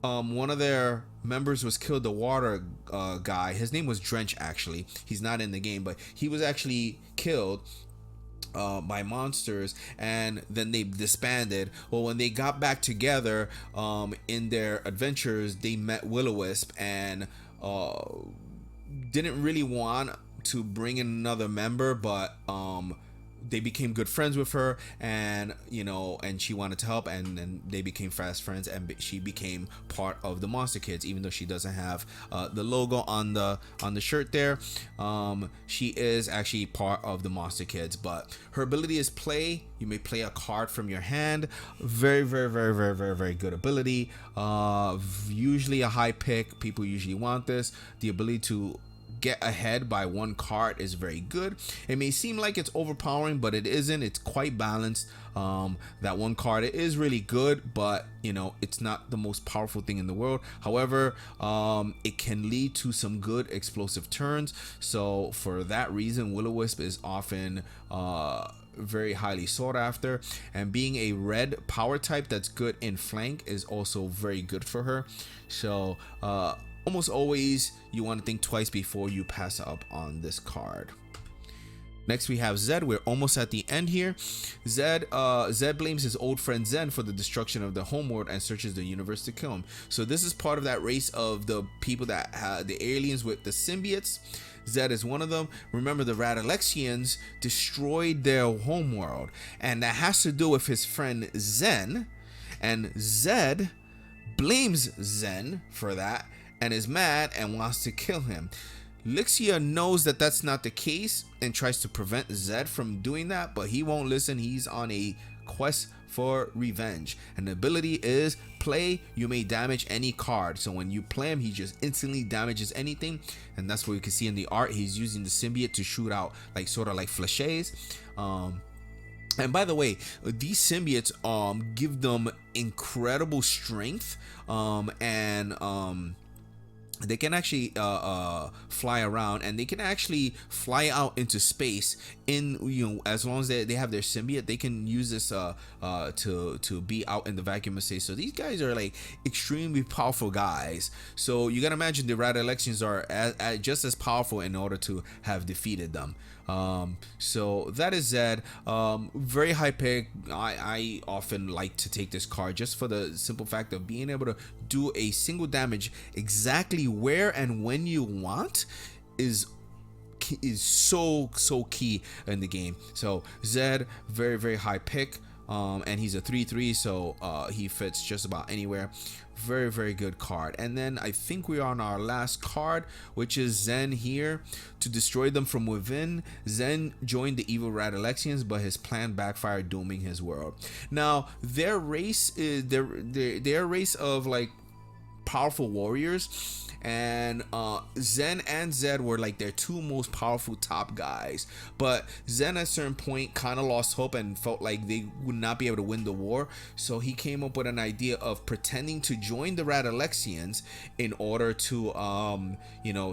one of their members was killed, the water guy, his name was Drench actually. He's not in the game, but he was actually killed by monsters, and then they disbanded. Well, when they got back together in their adventures, they met Will-O-Wisp and didn't really want to bring in another member, but they became good friends with her, and and she wanted to help, and then they became fast friends, and she became part of the Monster Kids, even though she doesn't have the logo on the shirt there. She is actually part of the Monster Kids, but her ability is play. You may play a card from your hand. Very, very, very, very, very, very good ability. Usually a high pick. People usually want this. The ability to get ahead by one card is very good. It may seem like it's overpowering, but it isn't. It's quite balanced. That one card is really good, but it's not the most powerful thing in the world. However, it can lead to some good explosive turns. So for that reason, Will-O-Wisp is often very highly sought after, and being a red power type that's good in flank is also very good for her. So almost always you want to think twice before you pass up on this card. Next we have Zed. We're almost at the end here. Zed blames his old friend Zen for the destruction of the homeworld and searches the universe to kill him. So this is part of that race of the people that had the aliens with the symbiotes. Zed is one of them. Remember, the Radalexians destroyed their homeworld, and that has to do with his friend Zen, and Zed blames Zen for that and is mad and wants to kill him. Lixia knows that that's not the case and tries to prevent Zed from doing that, but he won't listen. He's on a quest for revenge, and the ability is play, you may damage any card. So when you play him, he just instantly damages anything, and that's what you can see in the art. He's using the symbiote to shoot out like sort of like flashes. And by the way, these symbiotes give them incredible strength, and they can actually fly around, and they can actually fly out into space in as long as they have their symbiote. They can use this to be out in the vacuum of space. So these guys are like extremely powerful guys. So you gotta imagine the Radalexians are just as powerful in order to have defeated them. So that is Zed. Very high pick. I often like to take this card just for the simple fact of being able to do a single damage exactly where and when you want is so key in the game. So Zed, very high pick, and he's a 3/3, so he fits just about anywhere. Very good card. And then I think we are on our last card, which is Zen here. To destroy them from within, Zen joined the evil Radalexians, but his plan backfired, dooming his world. Now their race is their race of like powerful warriors, and Zen and Zed were like their two most powerful top guys, but Zen at a certain point kind of lost hope and felt like they would not be able to win the war. So he came up with an idea of pretending to join the Radalexians in order to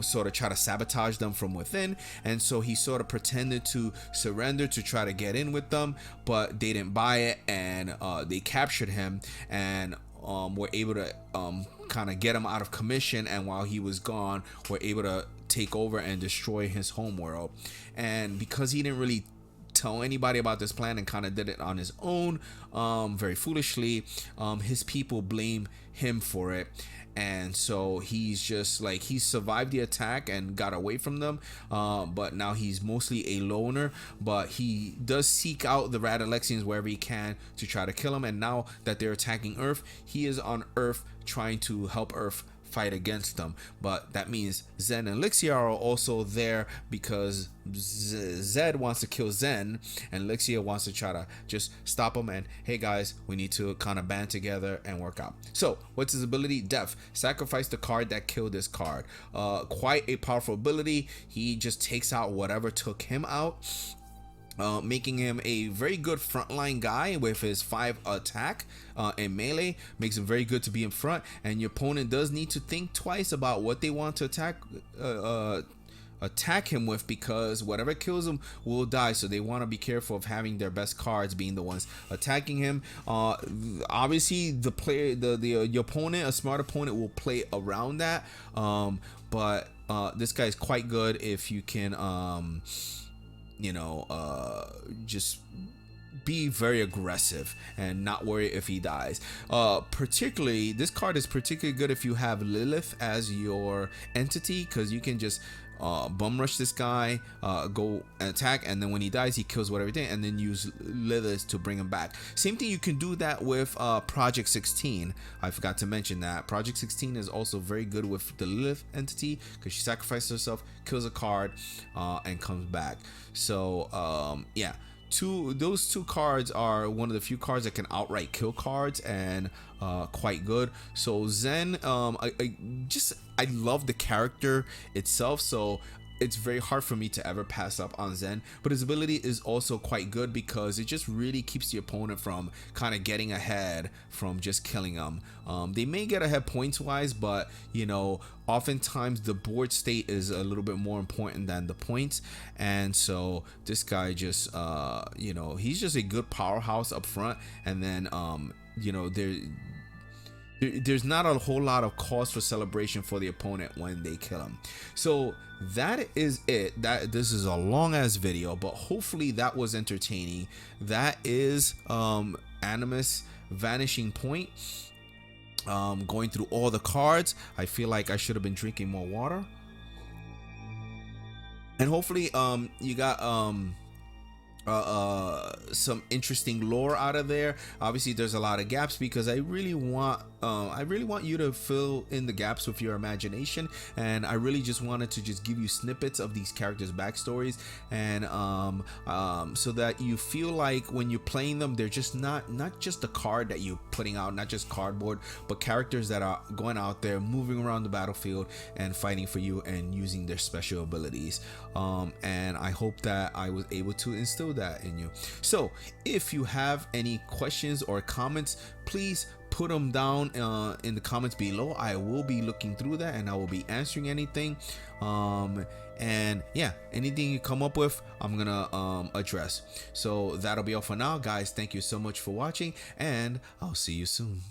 sort of try to sabotage them from within. And so he sort of pretended to surrender to try to get in with them, but they didn't buy it, and they captured him and were able to kind of get him out of commission, and while he was gone, were able to take over and destroy his homeworld. And because he didn't really tell anybody about this plan and kind of did it on his own, very foolishly, his people blame him for it. And so he's just like, he survived the attack and got away from them, but now he's mostly a loner, but he does seek out the Radalexians wherever he can to try to kill them. And now that they're attacking Earth, he is on Earth trying to help Earth fight against them. But that means Zen and Lixia are also there because Zed wants to kill Zen, and Lixia wants to try to just stop him. And hey guys, we need to kind of band together and work out. So what's his ability? Death. Sacrifice the card that killed this card. Quite a powerful ability. He just takes out whatever took him out, making him a very good frontline guy with his 5 attack in melee. Makes him very good to be in front, and your opponent does need to think twice about what they want to attack him with, because whatever kills him will die. So they want to be careful of having their best cards being the ones attacking him. Obviously the player, your opponent, a smart opponent, will play around that, but this guy is quite good if you can just be very aggressive and not worry if he dies. Particularly, this card is particularly good if you have Lilith as your entity, because you can just bum rush this guy, go and attack, and then when he dies, he kills whatever thing, and then use Lilith to bring him back. Same thing, you can do that with Project 16. I forgot to mention that Project 16 is also very good with the Lilith entity, because she sacrifices herself, kills a card, and comes back. So yeah, those two cards are one of the few cards that can outright kill cards, and quite good. So Zen, I love the character itself, so it's very hard for me to ever pass up on Zen, but his ability is also quite good because it just really keeps the opponent from kind of getting ahead from just killing them. They may get ahead points wise, but you know, oftentimes the board state is a little bit more important than the points. And so this guy just you know, he's just a good powerhouse up front. And then you know, there's not a whole lot of cause for celebration for the opponent when they kill him. So that is it. That this is a long ass video, but hopefully that was entertaining. That is Animus Vanishing Point. Going through all the cards, I feel like I should have been drinking more water. And hopefully you got some interesting lore out of there. Obviously there's a lot of gaps because I really want you to fill in the gaps with your imagination, and I really just wanted to just give you snippets of these characters' backstories, and so that you feel like when you're playing them, they're just not just a card that you're putting out, not just cardboard, but characters that are going out there, moving around the battlefield and fighting for you and using their special abilities. And I hope that I was able to instill that in you. So if you have any questions or comments, please put them down in the comments below. I will be looking through that and I will be answering anything. And yeah, anything you come up with, I'm gonna address. So that'll be all for now, guys. Thank you so much for watching, and I'll see you soon.